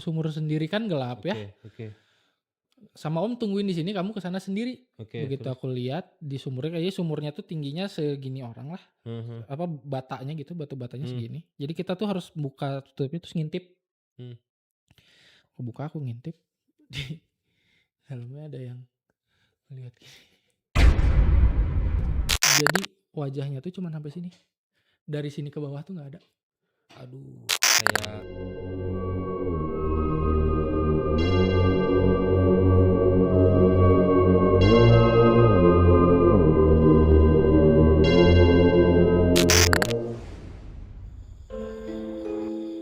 sumur sendiri kan gelap ya. Oke. Sama om tungguin di sini, kamu ke sana sendiri. Oke, Begitu terus? aku lihat di sumurnya, kayaknya sumurnya tuh tingginya segini orang lah. Mhm. Apa batanya gitu, batu batanya Mmm, segini. Jadi kita tuh harus buka tutupnya terus ngintip. mmm. Aku buka, aku ngintip. Di dalamnya ada yang ngeliat gini. Jadi wajahnya tuh cuman sampai sini. Dari sini ke bawah tuh nggak ada. Aduh, kayak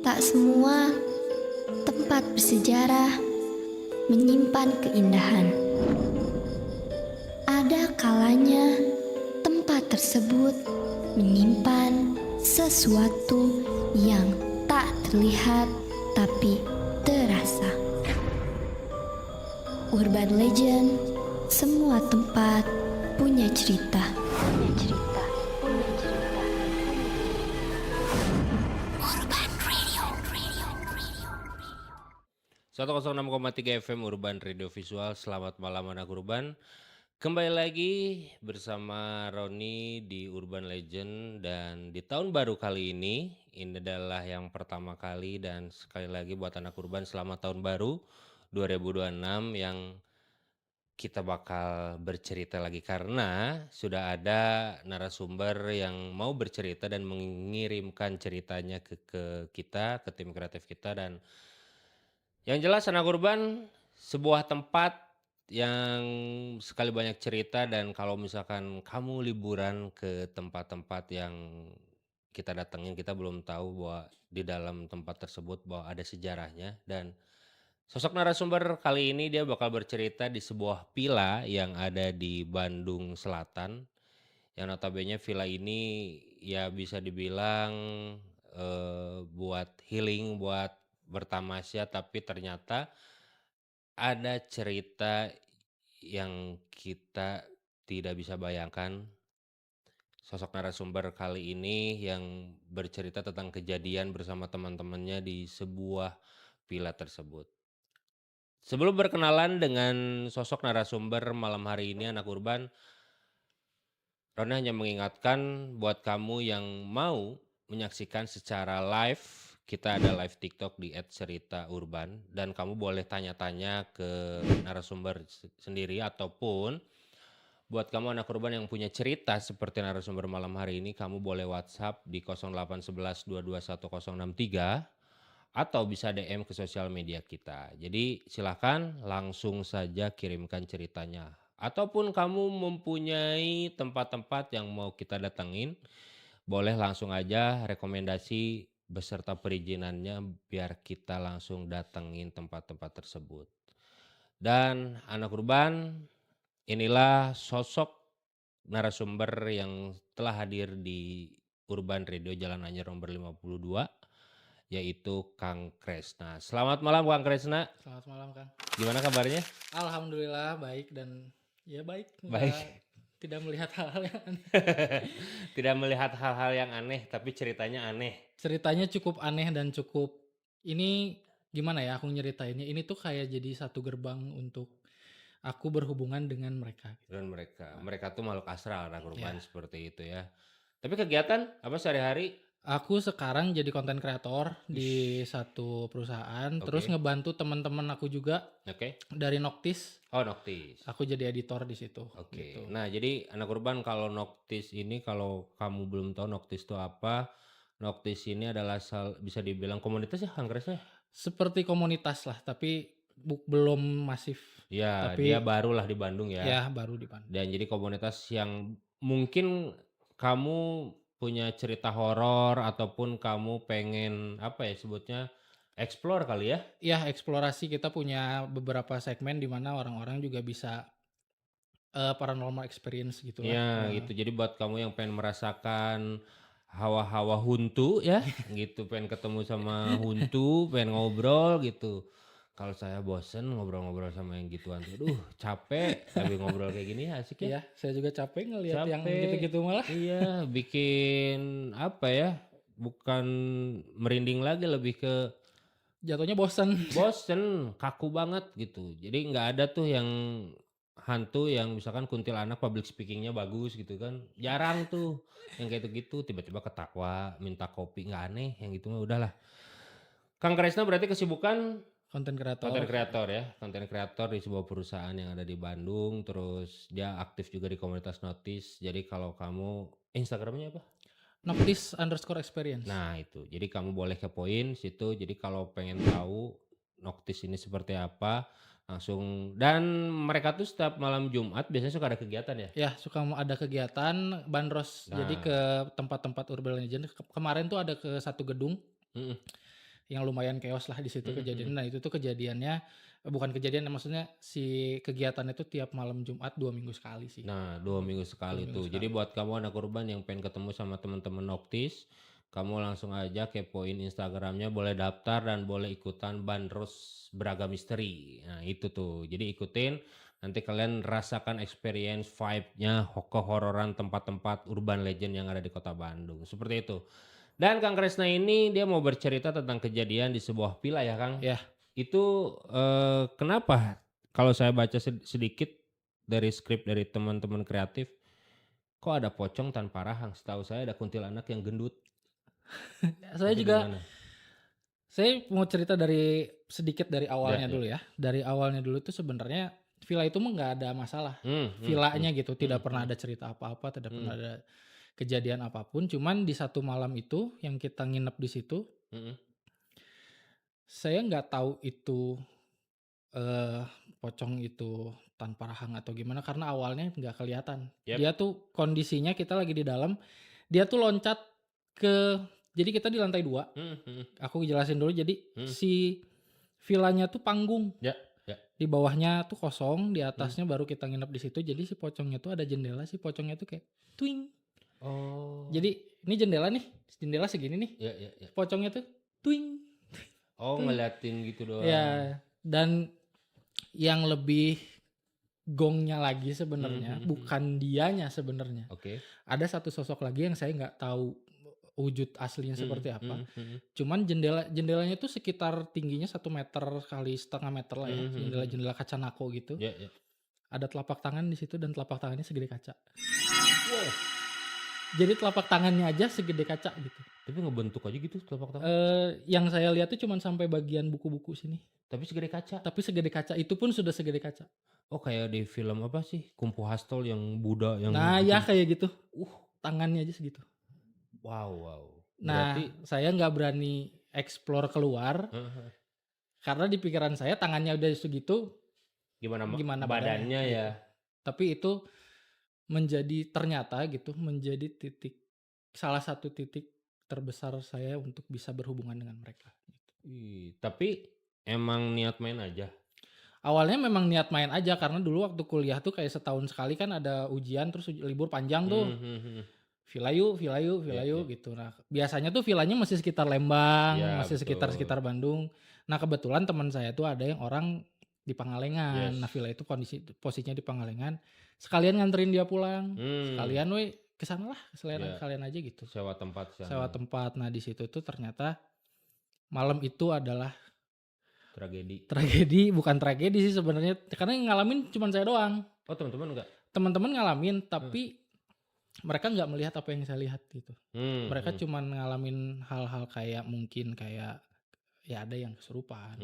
Tak semua tempat bersejarah menyimpan keindahan. Ada kalanya tempat tersebut menyimpan sesuatu yang tak terlihat tapi terasa. Urban legend, semua tempat punya cerita. Punya cerita. Punya cerita. Urban Radio. 106,3 FM Urban Radio Visual. Selamat malam anak Urban. Kembali lagi bersama Roni di Urban Legend, dan di tahun baru kali ini adalah yang pertama kali, dan sekali lagi buat anak Urban selamat tahun baru 2026 yang kita bakal bercerita lagi karena sudah ada narasumber yang mau bercerita dan mengirimkan ceritanya ke kita, ke tim kreatif kita. Dan yang jelas anak urban sebuah tempat yang sekali banyak cerita, dan kalau misalkan kamu liburan ke tempat-tempat yang kita datengin, kita belum tahu bahwa di dalam tempat tersebut bahwa ada sejarahnya. Dan sosok narasumber kali ini dia bakal bercerita di sebuah villa yang ada di Bandung Selatan, yang notabene villa ini ya bisa dibilang buat healing, buat bertamasya, tapi ternyata ada cerita yang kita tidak bisa bayangkan. Sosok narasumber kali ini yang bercerita tentang kejadian bersama teman-temannya di sebuah villa tersebut. Sebelum berkenalan dengan sosok narasumber malam hari ini anak urban, Rona hanya mengingatkan buat kamu yang mau menyaksikan secara live, kita ada live TikTok di @ceritaurban, dan kamu boleh tanya-tanya ke narasumber sendiri, ataupun buat kamu anak urban yang punya cerita seperti narasumber malam hari ini, kamu boleh WhatsApp di 0811 221 063 atau bisa DM ke sosial media kita. Jadi silahkan langsung saja kirimkan ceritanya. Ataupun kamu mempunyai tempat-tempat yang mau kita datengin, boleh langsung aja rekomendasi beserta perizinannya biar kita langsung datengin tempat-tempat tersebut. Dan anak urban, inilah sosok narasumber yang telah hadir di Urban Radio Jalan Anyer nomor 52, yaitu Kang Kresna. Selamat malam Kang Kresna. Selamat malam Kang. Gimana kabarnya? Alhamdulillah baik, dan ya baik, nggak Baik. tidak melihat hal-hal yang aneh. Tidak melihat hal-hal yang aneh, tapi ceritanya aneh. Ceritanya cukup aneh dan cukup ini gimana ya aku nyeritainnya, ini tuh kayak jadi satu gerbang untuk aku berhubungan dengan mereka gitu. Dan mereka tuh makhluk astral, anak Ya, urban seperti itu ya. Tapi kegiatan apa sehari-hari? aku sekarang jadi konten kreator di Ish, satu perusahaan, terus oke, ngebantu teman-teman aku juga oke. dari Noktis. Oh, Noktis. Aku jadi editor di situ Oke. gitu. Nah, jadi anak urban kalau Noktis ini, kalau kamu belum tahu Noktis itu apa, Noktis ini adalah bisa dibilang komunitas ya, Kang Kresna? Seperti komunitas lah, tapi belum masif. Ya, dia Tapi barulah di Bandung ya. ya baru di Bandung. Dan jadi komunitas yang mungkin kamu punya cerita horor, ataupun kamu pengen apa ya sebutnya, explore kali ya? Ya eksplorasi, kita punya beberapa segmen di mana orang-orang juga bisa paranormal experience gitulah. Ya gitu. Jadi buat kamu yang pengen merasakan hawa-hawa huntu ya, gitu, pengen ketemu sama huntu, pengen ngobrol gitu. Kalau saya bosen ngobrol-ngobrol sama yang gituan tuh, aduh capek, tapi ngobrol kayak gini asik ya. Iya, saya juga capek ngelihat yang Capek, gitu-gitu malah. iya, bikin apa ya, bukan merinding lagi, lebih ke jatuhnya bosen. Bosen, kaku banget gitu. Jadi nggak ada tuh yang hantu yang misalkan kuntilanak public speaking-nya bagus gitu kan. Jarang tuh yang kayak gitu, tiba-tiba ketawa, minta kopi, nggak aneh yang gitu mah udahlah. Kang Kresna berarti kesibukan Konten konten kreator. kreator ya, konten kreator di sebuah perusahaan yang ada di Bandung, terus dia aktif juga di komunitas Notice. Jadi kalau kamu Instagramnya apa? Noctis_experience. Nah itu, jadi kamu boleh kepoin situ. Jadi kalau pengen tahu Noctis ini seperti apa, langsung. Dan mereka tuh setiap malam Jumat biasanya suka ada kegiatan ya. Ya, suka mau ada kegiatan bandros. Jadi Nah, ke tempat-tempat urban legend. Kemarin tuh ada ke satu gedung mm, yang lumayan chaos lah di situ mm, mm. kejadian. Nah, itu tuh kejadiannya bukan kejadian, maksudnya si kegiatan itu tiap malam Jumat 2 minggu sekali sih. Nah 2 minggu sekali 2 minggu tuh. Jadi sekali. buat kamu anak urban yang pengen ketemu sama teman-teman Noctis, kamu langsung aja kepoin Instagramnya, boleh daftar dan boleh ikutan bandros beragam misteri. Nah itu tuh, jadi ikutin. Nanti kalian rasakan experience vibe-nya kehororan tempat-tempat urban legend yang ada di kota Bandung. Seperti itu. Dan Kang Kresna ini dia mau bercerita tentang kejadian di sebuah villa ya Kang. Ya, Itu kenapa kalau saya baca sedikit dari skrip dari teman-teman kreatif, kok ada pocong tanpa rahang? Setahu saya ada kuntilanak yang gendut. saya Itu juga gimana? saya mau cerita dari sedikit dari Ya, awalnya ya. dulu ya. Dari awalnya dulu tuh sebenarnya villa itu mah nggak ada masalah. Hmm, Villanya gitu, tidak hmm, pernah ada cerita apa-apa, tidak pernah hmm, ada kejadian apapun. Cuman di satu malam itu yang kita nginep di situ, hmm. saya nggak tahu itu eh pocong itu tanpa rahang atau gimana karena awalnya nggak kelihatan. Yap. Dia tuh kondisinya kita lagi di dalam, dia tuh loncat ke, jadi kita di lantai 2. Aku jelasin dulu, jadi si villanya tuh panggung. Ya, ya. Di bawahnya tuh kosong, di atasnya baru kita nginep di situ. Jadi si pocongnya tuh ada jendela, si pocongnya tuh kayak twing. Oh. Jadi ini jendela segini nih. Ya, ya, ya. Pocongnya tuh twing. Oh, ngeliatin gitu doang. Ya, dan yang lebih gongnya lagi sebenarnya bukan dianya sebenarnya. Oke. Ada satu sosok lagi yang saya nggak tahu wujud aslinya seperti apa. Cuman jendelanya tuh sekitar tingginya 1 meter kali setengah meter lah ya. Jendela kaca nako gitu. Ya, ya. Ada telapak tangan di situ dan telapak tangannya segede kaca. Wow. Jadi telapak tangannya aja segede kaca gitu. Tapi ngebentuk aja gitu telapak tangan. Yang saya lihat tuh cuman sampai bagian buku-buku sini. Tapi segede kaca. Tapi segede kaca, itu pun sudah segede kaca. Oh, kayak di film apa sih? Kung Fu Hustle yang Buddha yang Nah, gitu. ya kayak gitu. Tangannya aja segitu. Wow, wow. Nah, Berarti saya nggak berani explore keluar karena di pikiran saya tangannya udah segitu, gimana badannya ya? gitu. Tapi itu ternyata menjadi salah satu titik terbesar saya untuk bisa berhubungan dengan mereka. Tapi emang niat main aja. Awalnya memang niat main aja karena dulu waktu kuliah tuh kayak setahun sekali kan ada ujian, terus libur panjang tuh. Villa yuk gitu. Nah, biasanya tuh villanya masih sekitar Lembang, Ya, masih betul. sekitar Bandung. Nah, kebetulan teman saya tuh ada yang orang di Pangalengan. Yes. Nah, villa itu posisinya di Pangalengan. Sekalian nganterin dia pulang. Sekalian kesana lah, sekalian aja gitu. Sewa tempat sana. Sewa tempat. Nah, di situ tuh ternyata malam itu adalah tragedi, bukan tragedi sih sebenarnya, karena yang ngalamin cuma saya doang. Oh, teman-teman enggak? Teman-teman ngalamin, tapi mereka nggak melihat apa yang saya lihat gitu. Mereka cuma ngalamin hal-hal kayak mungkin kayak ya ada yang kesurupan.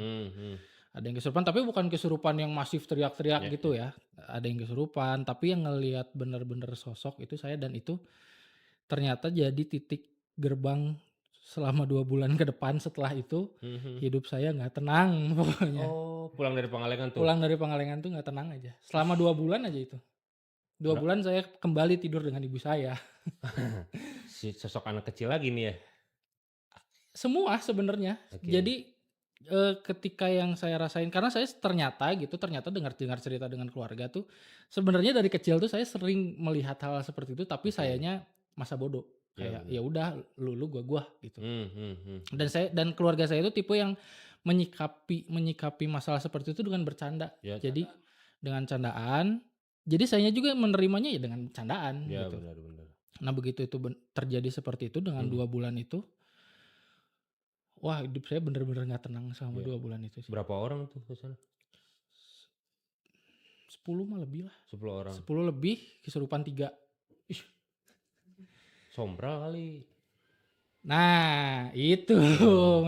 Ada yang kesurupan, tapi bukan kesurupan yang masif teriak-teriak gitu ya. Ada yang kesurupan, tapi yang ngelihat bener-bener sosok itu saya, dan itu ternyata jadi titik gerbang selama 2 bulan ke depan. Setelah itu hidup saya nggak tenang pokoknya. Oh, pulang dari Pangalengan tuh? Pulang dari Pangalengan tuh nggak tenang aja. Selama 2 bulan aja itu. 2 bulan saya kembali tidur dengan ibu saya. Si sosok anak kecil lagi nih ya? Semua sebenarnya. Okay. Jadi ketika yang saya rasain, karena saya ternyata dengar cerita dengan keluarga tuh, sebenarnya dari kecil tuh saya sering melihat hal seperti itu, tapi sayanya masa bodoh. Kayak ya udah lu gua gitu. Dan keluarga saya itu tipe yang menyikapi masalah seperti itu dengan bercanda. Jadi dengan candaan. Jadi saya juga menerimanya ya dengan candaan gitu. Benar. Nah, begitu itu terjadi seperti itu dengan 2 bulan itu, wah hidup saya bener-bener nggak tenang selama Iya. 2 bulan itu sih. Berapa orang tuh ke sana? 10 mah lebih lah. 10 orang. 10 lebih, kesurupan 3. Ih. Sompral kali. Nah, itu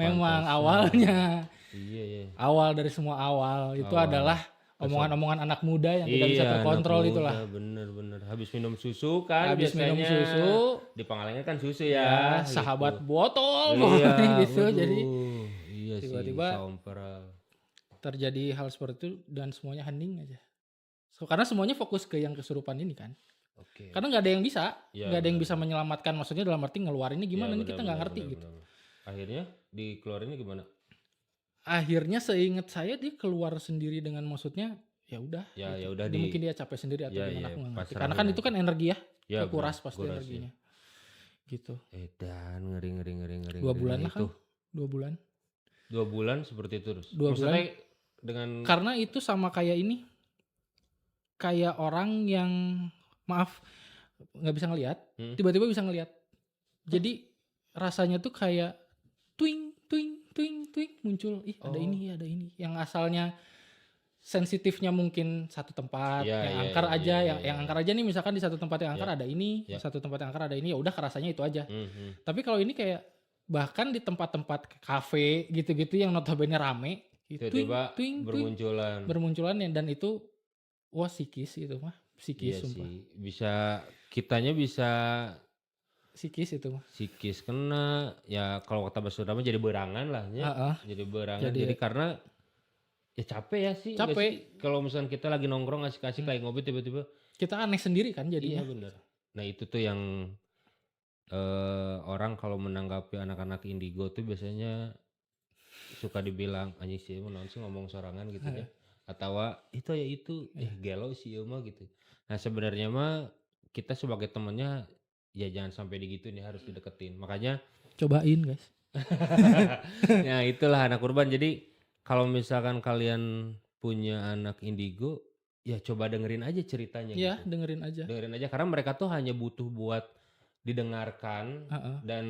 memang pantesan. awalnya. Iya. Awal dari semua awal itu Awal. adalah omongan-omongan anak muda yang tidak bisa terkontrol anak itulah. muda, bener. Habis minum susu kan Habis biasanya. minum susu, Di Pangalengan kan susu ya, ya. sahabat gitu. botol Iya, pokoknya gitu. waduh. Jadi Iya tiba-tiba sih, sompral. terjadi hal seperti itu dan semuanya hening aja. Karena semuanya fokus ke yang kesurupan ini kan. Oke. Karena nggak ada yang bisa, Ya, nggak ada yang benar. bisa menyelamatkan. Maksudnya dalam arti ngeluarinnya gimana Ya, nih kita nggak ngerti gitu. benar. Akhirnya dikeluarinnya gimana? Akhirnya seingat saya dia keluar sendiri dengan maksudnya ya udah. Ya, gitu. ya udah Dia mungkin dia capek sendiri atau Ya, gimana ya, aku nggak ngerti. pasrahin Karena kan itu aja. kan energi ya, Ya, kekuras benar, pasti kuras, energinya. Gitu. Dan ngeri. 2 bulan lah itu. kan. 2 bulan. 2 bulan seperti itu terus. 2 Maksudnya bulan. dengan Karena itu sama kayak ini. Kayak orang yang maaf nggak bisa ngelihat, tiba-tiba bisa ngelihat. Jadi rasanya tuh kayak twing muncul. Ih, ada ini. Yang asalnya sensitifnya mungkin satu tempat, yang angker aja, yang angker aja nih misalkan di satu tempat yang angker ada ini, satu tempat yang angker ada ini, ya udah rasanya itu aja. Tapi kalau ini kayak bahkan di tempat-tempat kafe gitu-gitu yang notabene rame, tiba-tiba bermunculan dan itu wah psikis itu mah, iya sumpah. sih. Kitanya bisa Psikis itu mah. psikis kena, ya kalau kata Basura mah jadi berangan lah ya. Jadi berangan. Jadi karena ya capek ya sih. Capek. Kalau misalnya kita lagi nongkrong asik-asik kayak ngopi tiba-tiba kita aneh sendiri kan jadinya. Iya bener. Nah itu tuh yang orang kalau menanggapi anak-anak indigo tuh biasanya suka dibilang anjing sih emang naon sih ngomong sorangan gitu ya. Atau itu gelo sih mah gitu. Nah sebenarnya mah kita sebagai temennya ya jangan sampai digitu nih, harus dideketin. Makanya cobain guys. Ya itulah anak urban. Jadi kalau misalkan kalian punya anak indigo, ya coba dengerin aja ceritanya. Iya, gitu. dengerin aja Karena mereka tuh hanya butuh buat didengarkan dan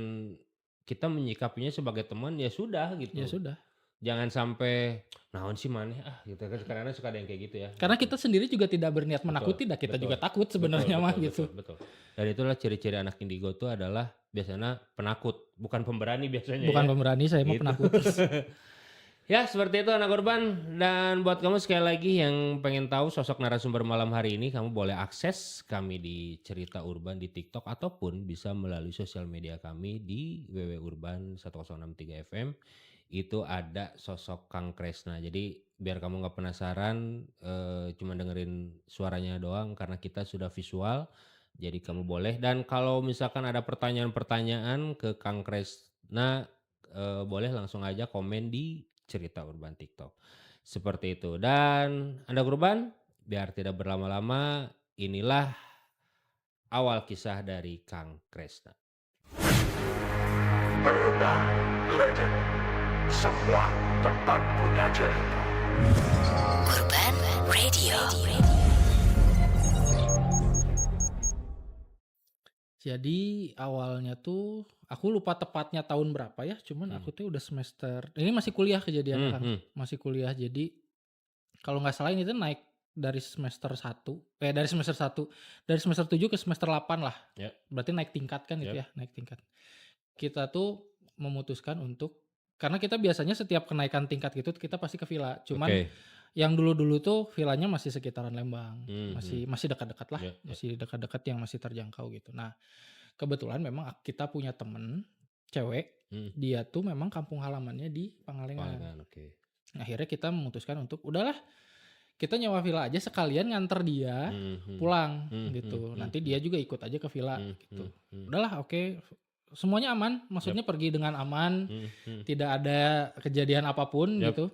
kita menyikapinya sebagai teman ya sudah gitu. Ya sudah. Jangan sampai naon sih maneh gitu kan, karena suka ada yang kayak gitu ya. Karena kita sendiri juga tidak berniat menakuti, dah kita juga takut sebenarnya mah gitu. Betul. Dan itulah ciri-ciri anak indigo tuh adalah biasanya penakut, bukan pemberani biasanya. Bukan pemberani, saya mah penakut. Ya seperti itu anak urban. Dan buat kamu sekali lagi yang pengen tahu sosok narasumber malam hari ini, kamu boleh akses kami di Cerita Urban di TikTok ataupun bisa melalui sosial media kami di www.urban1063fm. Itu ada sosok Kang Kresna. Jadi biar kamu gak penasaran cuma dengerin suaranya doang, karena kita sudah visual. Jadi kamu boleh. Dan kalau misalkan ada pertanyaan-pertanyaan ke Kang Kresna, boleh langsung aja komen di Cerita Urban TikTok. Seperti itu. Dan Anda Urban, biar tidak berlama-lama, inilah awal kisah dari Kang Kresna. Urban Legend, semua tempat punya cerita. Urban Radio. Jadi awalnya tuh aku lupa tepatnya tahun berapa ya, cuman aku tuh udah semester, ini masih kuliah kejadian kan, masih kuliah. Jadi kalau nggak salah ini tuh naik dari semester 1, dari semester 7 ke semester 8 lah. Berarti naik tingkat kan itu ya, naik tingkat. Kita tuh memutuskan untuk, karena kita biasanya setiap kenaikan tingkat gitu kita pasti ke villa. Cuman yang dulu-dulu tuh villanya masih sekitaran Lembang, masih dekat-dekat lah, masih dekat-dekat yang masih terjangkau gitu. Nah kebetulan memang kita punya temen cewek, dia tuh memang kampung halamannya di Pangalengan. Akhirnya kita memutuskan untuk udahlah kita nyewa villa aja sekalian nganter dia pulang gitu. Nanti dia juga ikut aja ke villa gitu. Udahlah oke. Semuanya aman, maksudnya pergi dengan aman, tidak ada kejadian apapun gitu.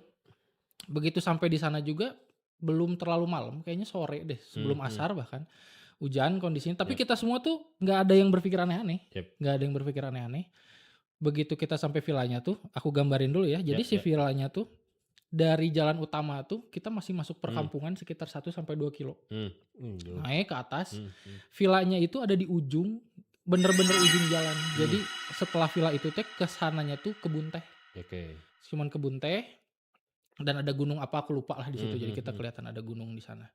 Begitu sampai di sana juga belum terlalu malam, kayaknya sore deh, sebelum asar bahkan hujan kondisinya. Tapi kita semua tuh nggak ada yang berpikir aneh-aneh, nggak ada yang berpikir aneh-aneh. Begitu kita sampai villanya tuh, aku gambarin dulu ya. Jadi si villanya tuh dari jalan utama tuh kita masih masuk perkampungan sekitar 1-2 kilo. Naik ke atas, villanya itu ada di ujung, bener-bener ujung jalan. Jadi setelah villa itu teh kesananya tuh kebun teh. Oke. Cuman kebun teh dan ada gunung apa aku lupa lah di situ. Jadi kita kelihatan ada gunung di sana.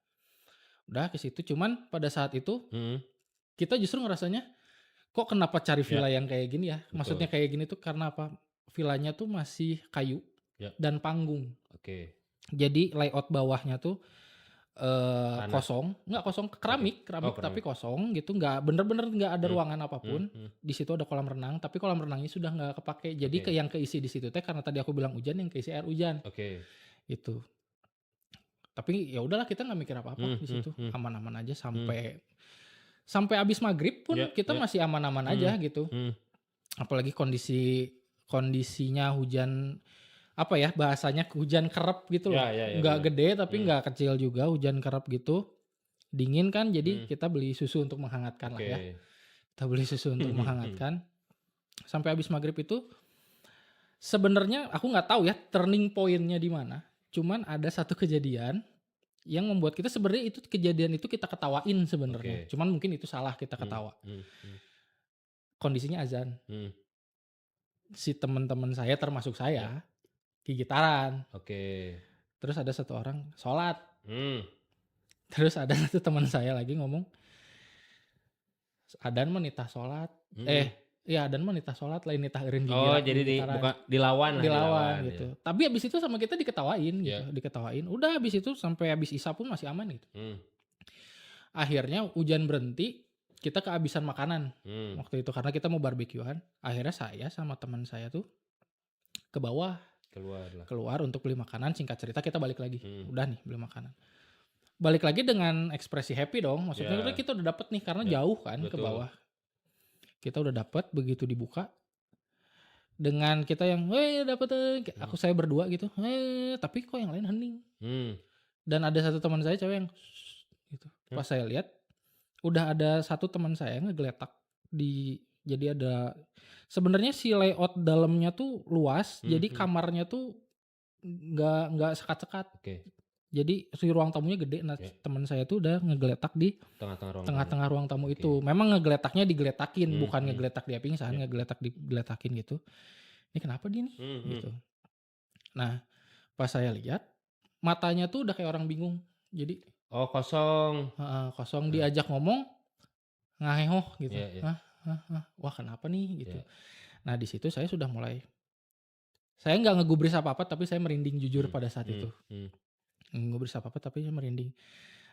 Udah ke situ, cuman pada saat itu kita justru ngerasanya kok kenapa cari villa yang kayak gini ya? Maksudnya kayak gini tuh karena apa? Villanya tuh masih kayu dan panggung. Oke. Jadi layout bawahnya tuh kosong, nggak kosong, keramik tapi kosong gitu, nggak bener-bener nggak ada ruangan apapun. Di situ ada kolam renang, tapi kolam renangnya sudah nggak kepake. Jadi yang keisi di situ teh karena tadi aku bilang hujan, yang keisi air hujan. Gitu. Tapi ya udahlah kita nggak mikir apa-apa di situ, aman-aman aja sampai abis maghrib pun kita masih aman-aman aja gitu. Apalagi kondisinya hujan, apa ya bahasanya, hujan kerap gitu loh. Nggak gede tapi nggak kecil juga, hujan kerap gitu. Dingin kan, jadi kita beli susu untuk menghangatkan lah ya. Kita beli susu untuk menghangatkan. Sampai habis maghrib itu sebenarnya aku nggak tahu ya turning point-nya di mana. Cuman ada satu kejadian yang membuat kita sebenarnya itu kejadian itu kita ketawain sebenarnya. Cuman mungkin itu salah kita ketawa. Kondisinya azan. Si teman-teman saya termasuk saya gitaran. Terus ada satu orang sholat. Terus ada satu teman saya lagi ngomong, adan mah nitah sholat. Adan mah nitah sholat lain nitah eureun gitaran. Oh, jadi dilawan gitu. Ya. Tapi abis itu sama kita diketawain gitu, diketawain. Udah abis itu sampai abis isya pun masih aman gitu. Akhirnya hujan berhenti, kita kehabisan makanan waktu itu karena kita mau barbekyuan. Akhirnya saya sama teman saya tuh ke bawah. Keluar untuk beli makanan. Singkat cerita kita balik lagi. Udah nih beli makanan. Balik lagi dengan ekspresi happy dong. Maksudnya udah kita udah dapet nih karena jauh kan. Betul. Ke bawah. Kita udah dapet, begitu dibuka. Dengan kita yang dapet. Saya berdua gitu. Tapi kok yang lain hening. Dan ada satu teman saya cewek yang gitu. Pas saya lihat udah ada satu teman saya ngegeletak jadi ada sebenarnya si layout dalamnya tuh luas, jadi kamarnya tuh nggak sekat-sekat. Jadi si ruang tamunya gede. Nah teman saya tuh udah ngegeletak di tengah-tengah ruang tamu itu. Memang ngegeletaknya digeletakin, bukan ngegeletak dia pingsan, ngegeletak digeletakin gitu. Ini kenapa dia nih? Gitu. Nah pas saya lihat matanya tuh udah kayak orang bingung. Jadi kosong. Kosong, diajak ngomong ngahehoh gitu. Wah kenapa nih gitu. Nah di situ saya sudah mulai, saya nggak ngegubris apa-apa tapi saya merinding jujur pada saat itu. Ngegubris apa-apa tapi saya merinding.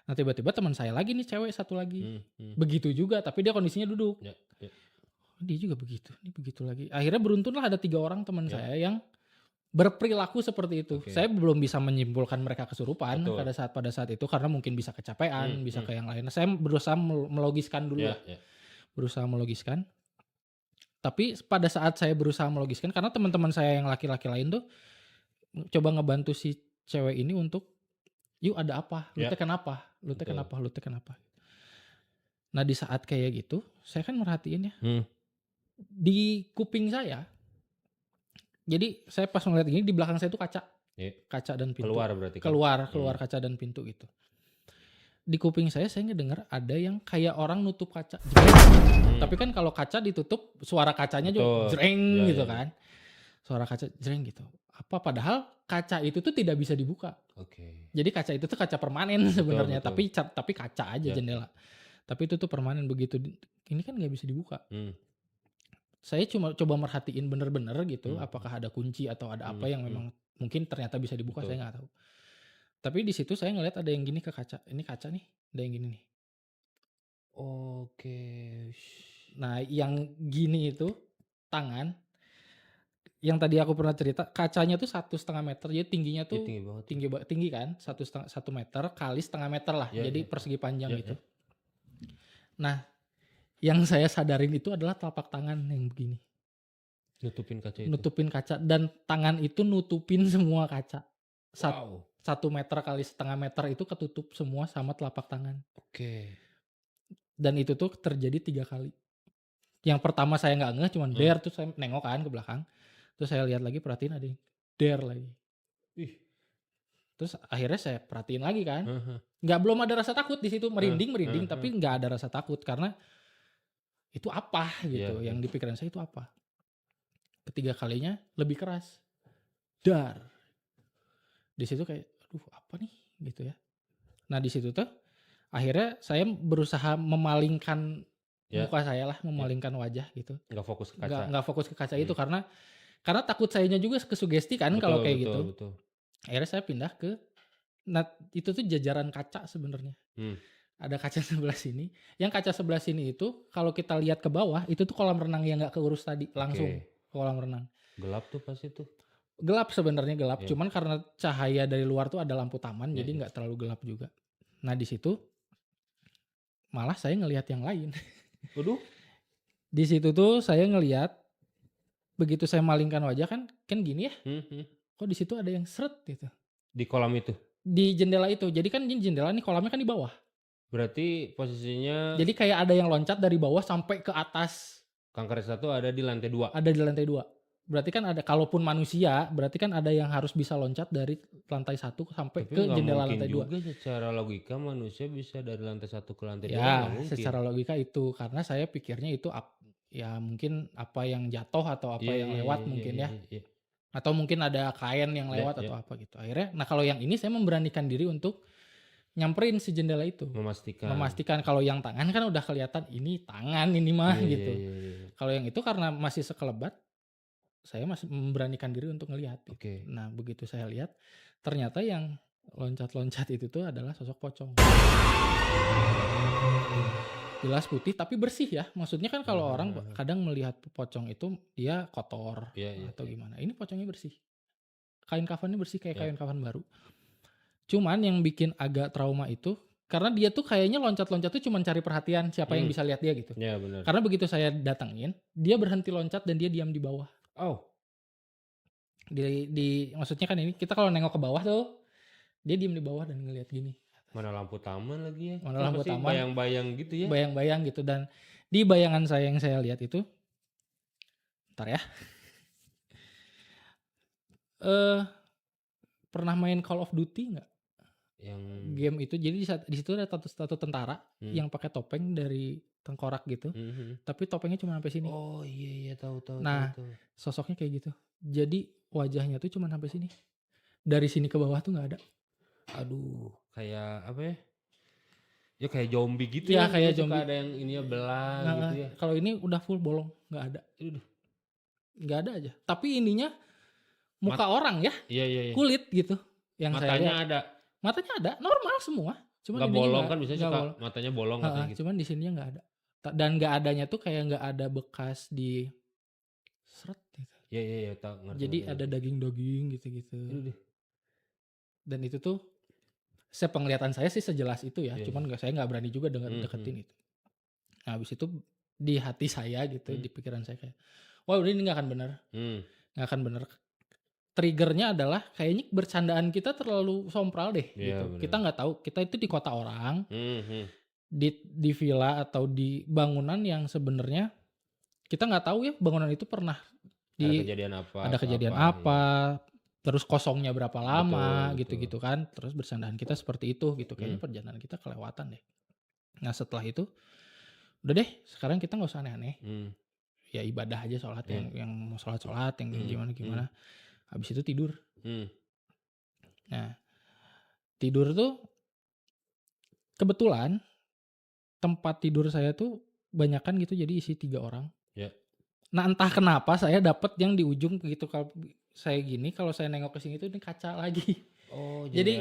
Nah tiba-tiba teman saya lagi nih, cewek satu lagi. Begitu juga tapi dia kondisinya duduk. Dia juga begitu, ini begitu lagi. Akhirnya beruntunglah ada 3 orang teman saya yang berperilaku seperti itu. Saya belum bisa menyimpulkan mereka kesurupan pada saat itu karena mungkin bisa kecapean, bisa ke yang lain. Saya berusaha melogiskan dulu berusaha melogiskan. Tapi pada saat saya berusaha melogiskan, karena teman-teman saya yang laki-laki lain tuh coba ngebantu si cewek ini untuk, yuk ada apa? Lu teh kenapa? Lu teh kenapa? Nah di saat kayak gitu, saya kan merhatiin ya. Di kuping saya, jadi saya pas ngeliat gini, di belakang saya tuh kaca. Kaca dan pintu. Keluar berarti kan? Keluar kaca dan pintu gitu. Di kuping saya ngedengar ada yang kayak orang nutup kaca. Tapi kan kalau kaca ditutup, suara kacanya juga jreng gitu kan. Suara kaca jreng gitu. Apa padahal kaca itu tuh tidak bisa dibuka. Jadi kaca itu tuh kaca permanen sebenarnya, tapi kaca aja jendela. Tapi itu tuh permanen, begitu ini kan nggak bisa dibuka. Saya cuma coba merhatiin bener-bener gitu, apakah ada kunci atau ada apa yang memang mungkin ternyata bisa dibuka, saya nggak tahu. Tapi di situ saya ngeliat ada yang gini ke kaca. Ini kaca nih, ada yang gini nih. Nah yang gini itu tangan. Yang tadi aku pernah cerita, kacanya tuh 1,5 meter. Jadi tingginya tuh tinggi kan, 1 meter kali 0,5 meter lah. Jadi persegi panjang gitu. Nah yang saya sadarin itu adalah telapak tangan yang begini. Nutupin kaca. Dan tangan itu nutupin semua kaca. 1 meter kali 0,5 meter itu ketutup semua sama telapak tangan. Dan itu tuh terjadi 3 kali. Yang pertama saya nggak ngeh, cuman der, terus saya nengok kan ke belakang. Terus saya lihat lagi, perhatiin ada yang der lagi. Terus akhirnya saya perhatiin lagi kan. Belum ada rasa takut di situ, merinding tapi nggak ada rasa takut karena itu apa gitu. Yang di pikiran saya itu apa. Ketiga kalinya lebih keras. dar. Di situ kayak aduh apa nih gitu ya. Nah di situ tuh akhirnya saya berusaha memalingkan Ya, muka saya lah, ya. memalingkan wajah gitu. Nggak fokus ke kaca. Nggak fokus ke kaca itu karena takut sayanya juga kesugesti kan kalau kayak gitu. Betul. Akhirnya saya pindah ke itu tuh jajaran kaca sebenarnya. Ada kaca sebelah sini. Yang kaca sebelah sini itu kalau kita lihat ke bawah itu tuh kolam renang yang nggak keurus tadi langsung ke kolam renang. Gelap tuh pas itu. Gelap sebenarnya gelap. Ya. Cuman karena cahaya dari luar tuh ada lampu taman Ya, jadi nggak terlalu gelap juga. Nah di situ malah saya ngelihat yang lain. Waduh. Di situ tuh saya ngelihat begitu saya malingkan wajah kan gini ya. Kok di situ ada yang seret gitu. Di kolam itu. Di jendela itu. Jadi kan ini jendela nih kolamnya kan di bawah. Berarti posisinya Jadi kayak ada yang loncat dari bawah sampai ke atas. Kanker satu ada di lantai 2. Ada di lantai 2. Berarti kan ada, kalaupun manusia, berarti kan ada yang harus bisa loncat dari lantai 1 sampai Tapi ke jendela lantai 2. juga secara logika manusia bisa dari lantai 1 ke lantai 2 Ya, mungkin. secara logika itu. Karena saya pikirnya itu ya mungkin apa yang jatuh atau apa yang lewat mungkin ya. Atau mungkin ada kain yang lewat atau apa gitu. Akhirnya, nah kalau yang ini saya memberanikan diri untuk nyamperin si jendela itu. Memastikan kalau yang tangan kan udah kelihatan ini tangan ini mah gitu. Kalau yang itu karena masih sekelebat, saya masih memberanikan diri untuk ngelihat. Nah begitu saya lihat, ternyata yang loncat-loncat itu tuh adalah sosok pocong. Jelas putih tapi bersih ya. Maksudnya kan kalau orang kadang melihat pocong itu dia kotor atau gimana. Ini pocongnya bersih. Kain kafannya bersih kayak kain kafan baru. Cuman yang bikin agak trauma itu karena dia tuh kayaknya loncat-loncat tuh cuma cari perhatian siapa yang bisa lihat dia gitu. Ya benar. Karena begitu saya datangin, dia berhenti loncat dan dia diam di bawah. Oh. Maksudnya kan ini kita kalau nengok ke bawah tuh dia diam di bawah dan ngelihat gini. Mana lampu taman lagi ya? Mana lampu taman? Bayang-bayang gitu ya? Bayang-bayang gitu dan di bayangan saya yang saya lihat itu, bentar ya. Pernah main Call of Duty nggak? Yang game itu jadi di situ ada satu tentara yang pakai topeng dari tengkorak gitu, tapi topengnya cuma sampai sini. Oh iya tahu. Nah sosoknya kayak gitu. Jadi wajahnya tuh cuma sampai sini. Dari sini ke bawah tuh nggak ada. Aduh, kayak apa ya? Ya kayak zombie gitu ya. Kayak Kayak zombie. Ada yang ininya belah gitu ya. Kalau ini udah full bolong, nggak ada. Nggak ada aja. Tapi ininya muka orang ya. Iya. Kulit gitu. Yang matanya ada. Matanya ada, normal semua. Cuman nggak bolong kan biasanya suka matanya bolong katanya gitu. Cuman di sininya nggak ada. Dan nggak adanya tuh kayak nggak ada bekas di seret gitu. Iya tahu. Jadi ada daging-daging gitu-gitu. Dan itu tuh sepenglihatan saya sih sejelas itu ya. Cuman saya nggak berani juga deketin itu. Nah habis itu di hati saya gitu, di pikiran saya kayak, wah udah ini nggak akan benar. Nggak akan benar. Triggernya adalah kayaknya bercandaan kita terlalu sompral deh gitu. Bener. Kita nggak tahu, kita itu di kota orang, di villa atau di bangunan yang sebenarnya kita nggak tahu ya bangunan itu pernah ada kejadian apa, terus kosongnya berapa lama gitu kan. Terus bercandaan kita seperti itu gitu. Kayaknya perjalanan kita kelewatan deh. Nah setelah itu udah deh sekarang kita nggak usah aneh-aneh. Ya ibadah aja sholat yang mau sholat yang gimana. Habis itu tidur. Nah tidur tuh kebetulan tempat tidur saya tuh banyakan gitu jadi isi 3 orang. Nah entah kenapa saya dapat yang di ujung begitu kalau saya gini kalau saya nengok ke sini tuh ini kaca lagi. Oh jendela. Jadi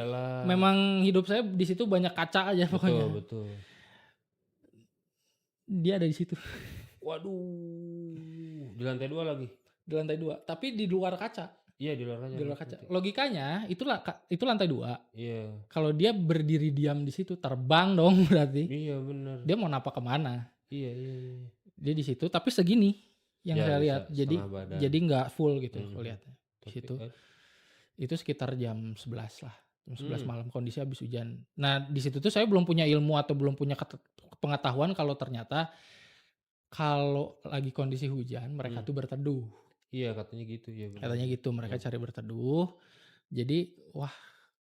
memang hidup saya di situ banyak kaca aja pokoknya. Betul. Dia ada di situ. Waduh. Di lantai 2 lagi. Di lantai 2, tapi di luar kaca. Iya di luar kaca. Di luar kaca. Logikanya itu lantai 2. Iya. Kalau dia berdiri diam di situ terbang dong berarti. Iya benar. Dia mau napak kemana? Iya. Dia di situ tapi segini yang saya lihat. Jadi nggak full gitu lihatnya. Di situ. Itu sekitar jam 11 lah. Jam 11 malam kondisi habis hujan. Nah, di situ tuh saya belum punya ilmu atau belum punya pengetahuan kalau ternyata kalau lagi kondisi hujan mereka tuh berteduh. Iya katanya gitu ya. Katanya gitu mereka cari berteduh. Jadi wah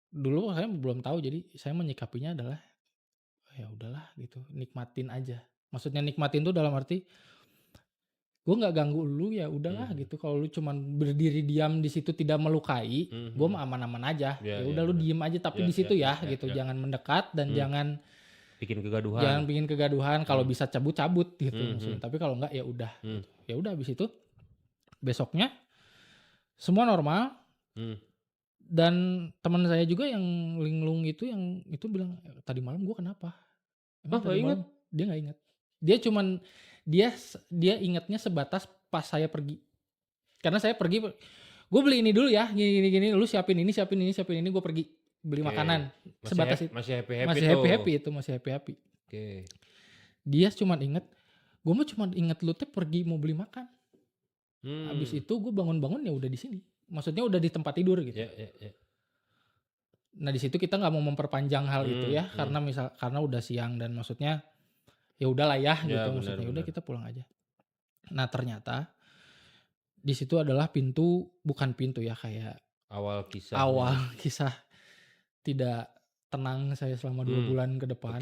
dulu saya belum tahu jadi saya menyikapinya adalah ya udahlah gitu nikmatin aja. Maksudnya nikmatin tuh dalam arti gue nggak ganggu lu ya udahlah gitu. Kalau lu cuman berdiri diam di situ tidak melukai, gue mah aman-aman aja. Ya udah lu diem aja tapi di situ ya gitu. Jangan mendekat dan jangan bikin kegaduhan. Kalau bisa cabut gitu maksudnya. Tapi kalau enggak ya udah. Gitu. Ya udah habis itu besoknya semua normal. Dan teman saya juga yang linglung itu yang itu bilang tadi malam gue kenapa? Emang tadi malam? Dia nggak ingat. Dia cuman dia ingatnya sebatas pas saya pergi. Karena saya pergi, gue beli ini dulu ya, gini, lu siapin ini, gue pergi beli makanan. Sebatas itu. Masih happy. Oke. Dia cuman inget, gue mah cuman inget lu teh pergi mau beli makan. Habis itu gue bangun-bangun ya udah di sini. Maksudnya udah di tempat tidur gitu. Nah di situ kita nggak mau memperpanjang hal itu ya, karena udah siang dan maksudnya ya udahlah ya gitu maksudnya. Udah kita pulang aja. Nah ternyata di situ adalah bukan pintu ya, kayak awal kisah tidak tenang saya selama 2 bulan ke depan.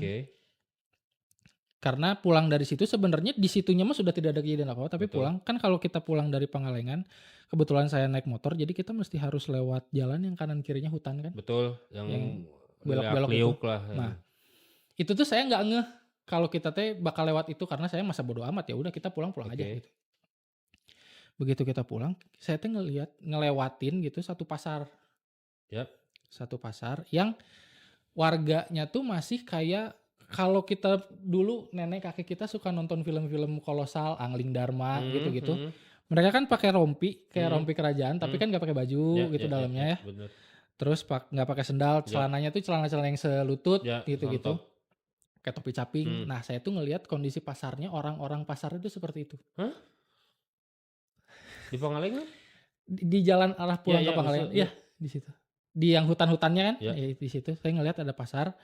Karena pulang dari situ sebenarnya di situnya mah sudah tidak ada kejadian apa-apa, tapi pulang kan kalau kita pulang dari Pangalengan, kebetulan saya naik motor jadi kita mesti harus lewat jalan yang kanan kirinya hutan kan. Betul, yang belok-belok itu. Lah. Nah, itu tuh saya nggak ngeh kalau kita teh bakal lewat itu karena saya masa bodo amat, ya udah kita pulang aja gitu. Begitu kita pulang, saya teh ngelewatin gitu satu pasar. Satu pasar yang warganya tuh masih kayak kalau kita dulu nenek kakek kita suka nonton film-film kolosal, Angling Dharma gitu-gitu. Mereka kan pakai rompi, kayak rompi kerajaan, tapi kan nggak pakai baju gitu dalamnya ya. Bener. Terus nggak pakai sendal, celananya tuh celana-celana yang selutut gitu-gitu. Kayak topi caping. Nah saya tuh ngelihat kondisi pasarnya, orang-orang pasar itu seperti itu. Hah? Di Pangalengan? Di jalan arah pulang ke Pangalengan. Iya, di situ. Di yang hutan-hutannya kan, di situ. Saya ngelihat ada pasar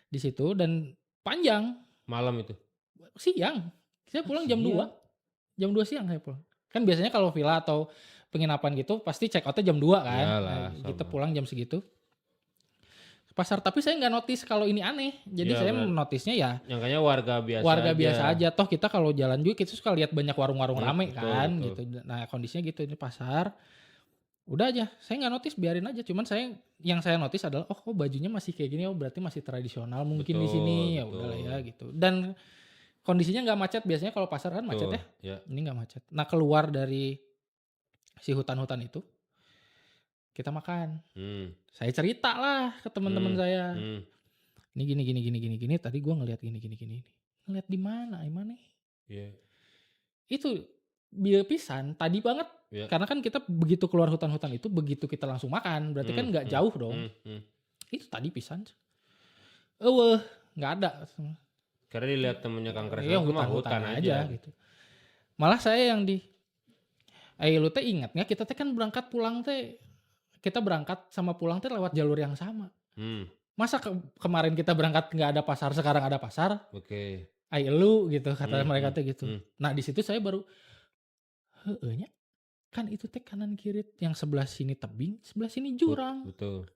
di situ dan panjang. Malam itu? Siang. Saya pulang jam 2. Jam 2 siang saya pulang. Kan biasanya kalau villa atau penginapan gitu pasti check outnya jam 2 kan. Kita pulang jam segitu. Pasar, tapi saya nggak notice kalau ini aneh. Jadi saya notisnya ya nyangkanya warga biasa aja. Toh kita kalau jalan juga kita suka lihat banyak warung-warung rame kan gitu. Nah kondisinya gitu, ini pasar. Udah aja, saya nggak notice, biarin aja. Cuman yang saya notice adalah bajunya masih kayak gini, berarti masih tradisional mungkin di sini. Ya udahlah ya gitu. Dan kondisinya nggak macet. Biasanya kalau pasar kan macet ya. Ini nggak macet. Nah keluar dari si hutan-hutan itu kita makan. Saya cerita lah ke teman-teman saya. Ini gini. Tadi gue ngeliat gini. Ngeliat di mana? Itu biar pisan tadi banget. Karena kan kita begitu keluar hutan-hutan itu, begitu kita langsung makan, berarti kan nggak jauh dong. Itu tadi pisan. Nggak ada. Karena dilihat temennya Kang Kresna hutan aja gitu. Malah saya yang lu teh ingat nggak kita teh kan kita berangkat sama pulang teh lewat jalur yang sama. Masa kemarin kita berangkat nggak ada pasar, sekarang ada pasar? Lu gitu kata mereka teh gitu. Nah di situ saya baru kan itu teh kanan kiri, yang sebelah sini tebing, sebelah sini jurang. Betul.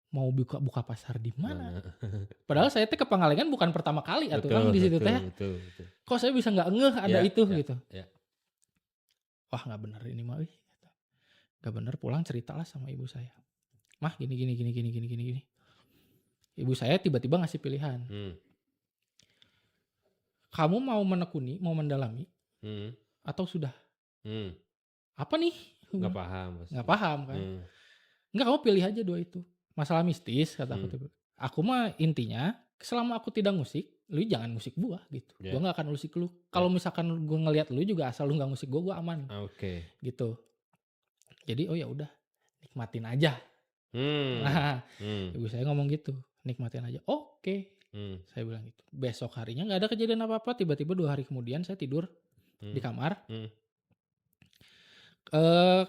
Mau buka pasar di mana? Padahal saya teh ke Pangalengan bukan pertama kali atuh kan di situ teh. Betul. Kok saya bisa nggak ngeh ada itu gitu. Wah nggak benar ini mah. Nggak benar, pulang ceritalah sama ibu saya. Mah gini. Ibu saya tiba-tiba ngasih pilihan. Kamu mau menekuni, mau mendalami, atau sudah? Apa nih? Nggak paham kan? Nggak, kamu pilih aja 2 itu. Masalah mistis kata aku. Aku mah intinya selama aku tidak ngusik, lu jangan ngusik gua gitu. Gua nggak akan ngusik lu. Kalau misalkan gua ngelihat lu juga asal lu nggak ngusik gua aman. Gitu. Jadi ya udah, nikmatin aja. Nah, ibu saya ngomong gitu, nikmatin aja. Oke. Saya bilang gitu. Besok harinya nggak ada kejadian apa-apa. Tiba-tiba 2 hari kemudian saya tidur di kamar.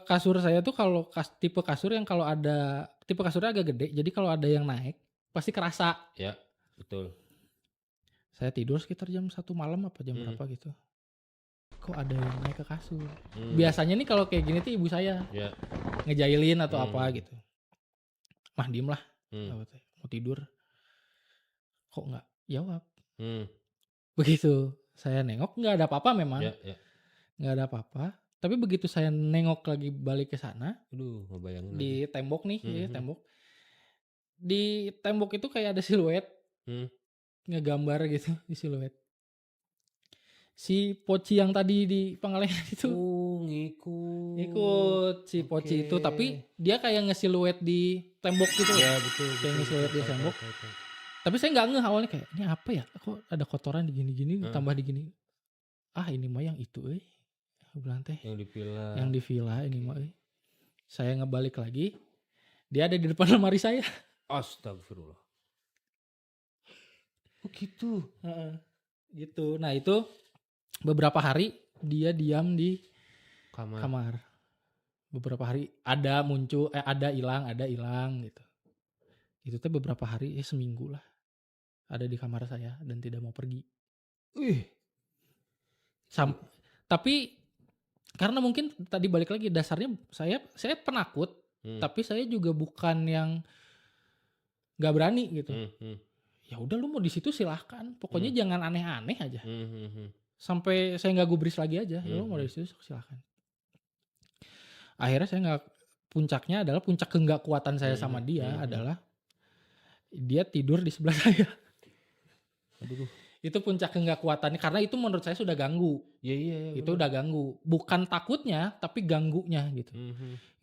Kasur saya tuh kalau tipe kasur yang kalau ada tipe kasurnya agak gede, jadi kalau ada yang naik pasti kerasa. Ya, betul. Saya tidur sekitar jam 1 malam apa jam berapa gitu. Kok ada yang naik ke kasur? Biasanya nih kalau kayak gini tuh ibu saya ngejailin atau apa gitu. Mah diem lah, mau tidur. Kok nggak jawab? Begitu saya nengok nggak ada apa-apa memang. nggak ada apa-apa. Tapi begitu saya nengok lagi balik ke sana, Aduh, ngebayangin lagi. di tembok nih, ya, Mhm. tembok. Di tembok itu kayak ada siluet Hmm. ngegambar gitu di siluet. Si Poci yang tadi di Pangalengan itu Oh, ngikut. ikut si Poci itu, Oke. tapi dia kayak ngesiluet di tembok gitu loh. Ya betul. Kayak ngesiluet di tembok. Tapi saya nggak ngeh awalnya, kayak ini apa ya? Kok ada kotoran di gini-gini ditambah di gini. Ah, ini mah yang itu aku bilang teh. Yang di villa. Yang di villa ini mah Saya ngebalik lagi, dia ada di depan lemari saya. Astagfirullah. Oh gitu. Heeh. Gitu. Nah, itu beberapa hari dia diam di kamar. Beberapa hari ada muncul, ada hilang gitu. Itu tuh beberapa hari, seminggu lah. Ada di kamar saya dan tidak mau pergi. Tapi karena mungkin tadi balik lagi, dasarnya saya penakut, tapi saya juga bukan yang nggak berani gitu. Ya udah, lu mau di situ silahkan, pokoknya jangan aneh-aneh aja. Sampai saya nggak gubris lagi aja. Ya lu mau di situ silahkan. Akhirnya saya nggak, puncaknya adalah puncak nggak kuatan saya sama dia adalah dia tidur di sebelah saya. Aduh. Itu puncak nggak kuatannya, karena itu menurut saya sudah ganggu. Iya. Itu udah ganggu, bukan takutnya tapi ganggunya gitu.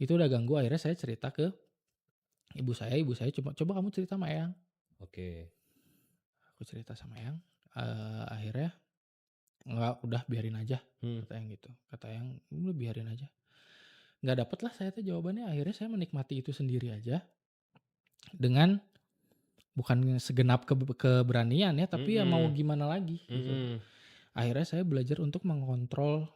Itu udah ganggu. Akhirnya saya cerita ke ibu saya coba kamu cerita sama Eyang. Oke. Aku cerita sama Eyang. Akhirnya nggak, udah biarin aja. Kata Eyang gitu. Kata Eyang, udah biarin aja. Nggak dapet lah saya tuh jawabannya. Akhirnya saya menikmati itu sendiri aja, dengan bukan segenap keberanian ya, tapi ya mau gimana lagi gitu. Akhirnya saya belajar untuk mengontrol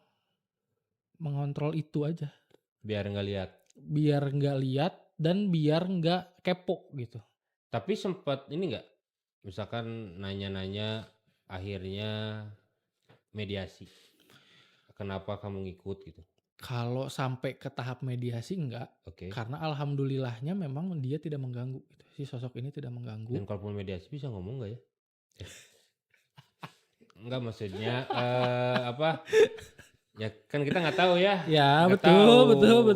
itu aja. Biar nggak lihat dan biar nggak kepo gitu. Tapi sempat ini nggak, misalkan nanya-nanya, akhirnya mediasi. Kenapa kamu ngikut gitu? Kalau sampai ke tahap mediasi enggak. Oke. Karena alhamdulillahnya memang dia tidak mengganggu gitu. Si sosok ini tidak mengganggu. Dan kalaupun mediasi bisa ngomong nggak ya? Enggak, maksudnya apa? Ya kan kita nggak tahu ya. Ya, Nggak betul.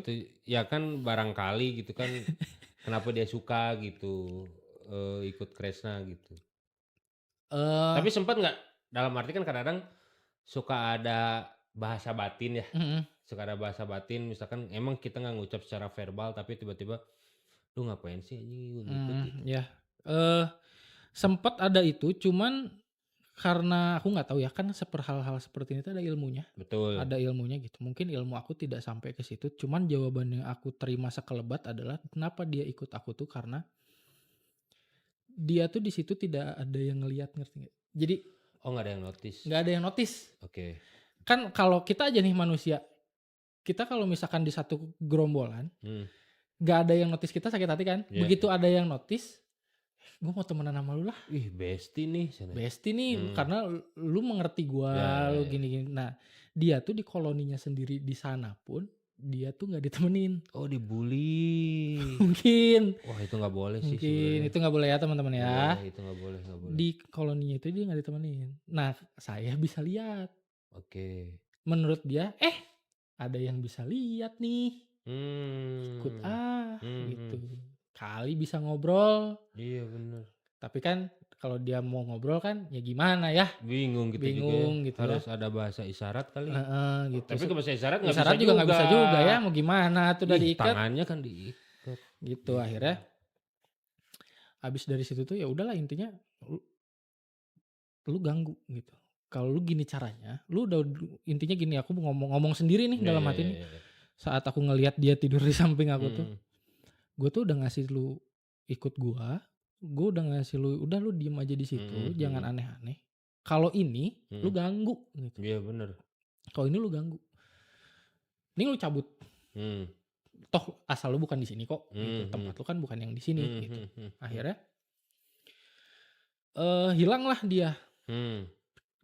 Gitu. Ya kan barangkali gitu kan, kenapa dia suka gitu, ikut Kresna gitu. Tapi sempat nggak, dalam arti kan kadang-kadang suka ada bahasa batin ya. Suka ada bahasa batin, misalkan emang kita nggak ngucap secara verbal, tapi tiba-tiba, lu ngapain sih ini ikut gitu. Ya, sempat ada itu, cuman karena aku nggak tahu ya, kan hal-hal seperti ini tuh ada ilmunya. Betul. Ada ilmunya gitu. Mungkin ilmu aku tidak sampai ke situ. Cuman jawaban yang aku terima sekelebat adalah kenapa dia ikut aku tuh karena dia tuh di situ tidak ada yang ngelihat, ngerti nggak? Jadi nggak ada yang notice. Nggak ada yang notice. Oke. Kan kalau kita aja nih manusia, kita kalau misalkan di satu gerombolan, nggak ada yang notice kita sakit hati kan? Yeah. Begitu ada yang notice, gue mau temenan sama lu lah. Bestie nih. Karena lu mengerti gue, lu gini-gini. Nah, dia tuh di koloninya sendiri di sana pun dia tuh nggak ditemenin. Oh, dibully. Mungkin. Wah, itu nggak boleh sih. Mungkin itu nggak boleh ya teman-teman ya. Itu nggak boleh. Di koloninya itu dia nggak ditemenin. Nah, saya bisa lihat. Oke. Menurut dia, ada yang bisa lihat nih. Ikut gitu. Kali bisa ngobrol. Iya benar. Tapi kan kalau dia mau ngobrol kan ya gimana ya? Bingung gitu gitu harus ya. ada bahasa isyarat kali. Gitu. Tapi ke bahasa isyarat nggak bisa Isyarat juga nggak bisa juga ya, mau gimana tuh udah diikat. Tangannya kan diikat. Gitu akhirnya. Habis dari situ tuh ya udahlah, intinya lu ganggu gitu. Kalau lu gini caranya, lu udah intinya gini, aku ngomong sendiri nih dalam hati nih. Saat aku ngelihat dia tidur di samping aku tuh, gue tuh udah ngasih lu ikut gue udah ngasih lu, udah lu diem aja di situ, jangan aneh-aneh. Kalau ini lu ganggu gitu. Iya benar. Kalau ini lu ganggu, ini lu cabut. Toh asal lu bukan di sini kok. Gitu. Tempat lu kan bukan yang di sini. Gitu. Akhirnya hilanglah dia.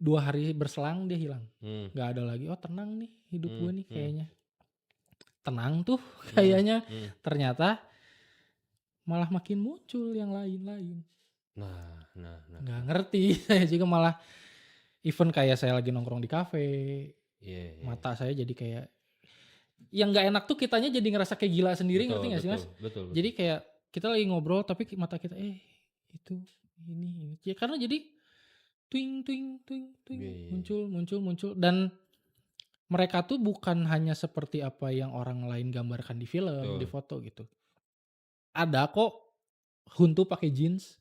2 hari berselang dia hilang. Gak ada lagi. Oh tenang nih hidup gue nih kayaknya. Tenang tuh kayaknya. Ternyata malah makin muncul yang lain-lain. Nah. Gak ngerti. Saya juga malah even kayak saya lagi nongkrong di kafe, Mata saya jadi kayak yang nggak enak tuh kitanya jadi ngerasa kayak gila sendiri, ngerti nggak sih Mas? Betul. Jadi kayak kita lagi ngobrol tapi mata kita itu ini ya karena jadi twing twing twing twing muncul dan mereka tuh bukan hanya seperti apa yang orang lain gambarkan di film, di foto gitu. Ada kok hantu pakai jeans.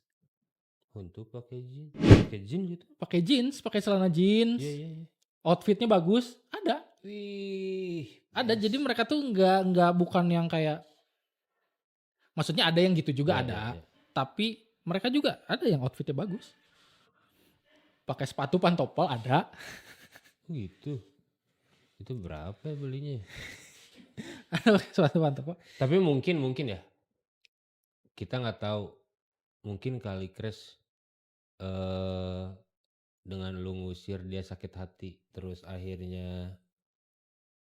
Hantu pakai jeans gitu. Pakai jeans, pakai celana jeans. Iya. Outfitnya bagus, ada. Wih. Ada. Jadi mereka tuh nggak bukan yang kayak, maksudnya ada yang gitu juga ada. Tapi mereka juga ada yang outfitnya bagus. Pakai sepatu pantopel ada. Gitu. Itu berapa ya belinya? Sepatu pantopel. Tapi mungkin ya. Kita nggak tahu. Mungkin kali Crash dengan lu ngusir dia sakit hati, terus akhirnya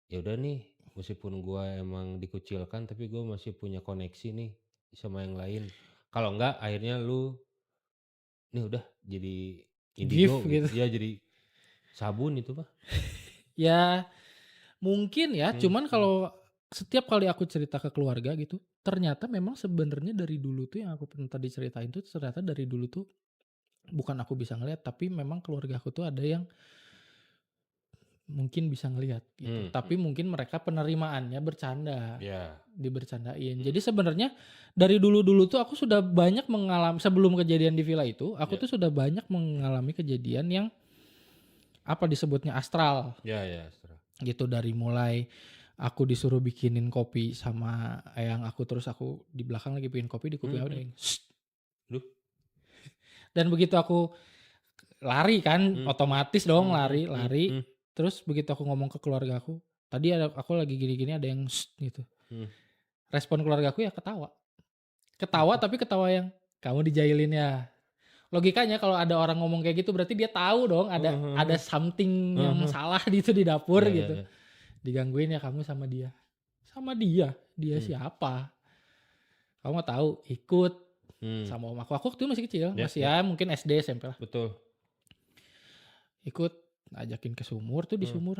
ya udah nih, meskipun gua emang dikucilkan tapi gua masih punya koneksi nih sama yang lain. Kalau enggak akhirnya lu nih udah jadi indigo gitu. Ya jadi sabun itu Pak. Ya mungkin ya, cuman kalau setiap kali aku cerita ke keluarga gitu, ternyata memang sebenarnya dari dulu tuh yang aku tadi ceritain tuh ternyata dari dulu tuh bukan aku bisa ngelihat, tapi memang keluarga aku tuh ada yang mungkin bisa ngelihat gitu. Tapi mungkin mereka penerimaannya bercanda. Dibercandain. Jadi sebenarnya dari dulu-dulu tuh aku sudah banyak mengalami, sebelum kejadian di villa itu, aku tuh sudah banyak mengalami kejadian yang apa disebutnya astral. Astral. Gitu, dari mulai aku disuruh bikinin kopi sama eyang aku, terus aku di belakang lagi bikin kopi, di kuping aku ada yang dan begitu aku lari kan, otomatis dong lari. Terus begitu aku ngomong ke keluarga aku, tadi aku lagi gini-gini ada yang gitu. Respon keluarga aku ya ketawa. Tapi ketawa yang kamu dijailin ya. Logikanya kalau ada orang ngomong kayak gitu berarti dia tahu dong ada something yang salah di dapur gitu. Digangguin ya kamu sama dia. Sama dia? Dia siapa? Kamu nggak tahu, ikut sama om aku. Aku tuh masih kecil, masih ya mungkin SD SMP lah. Betul. Ikut ajakin ke sumur tuh, di sumur.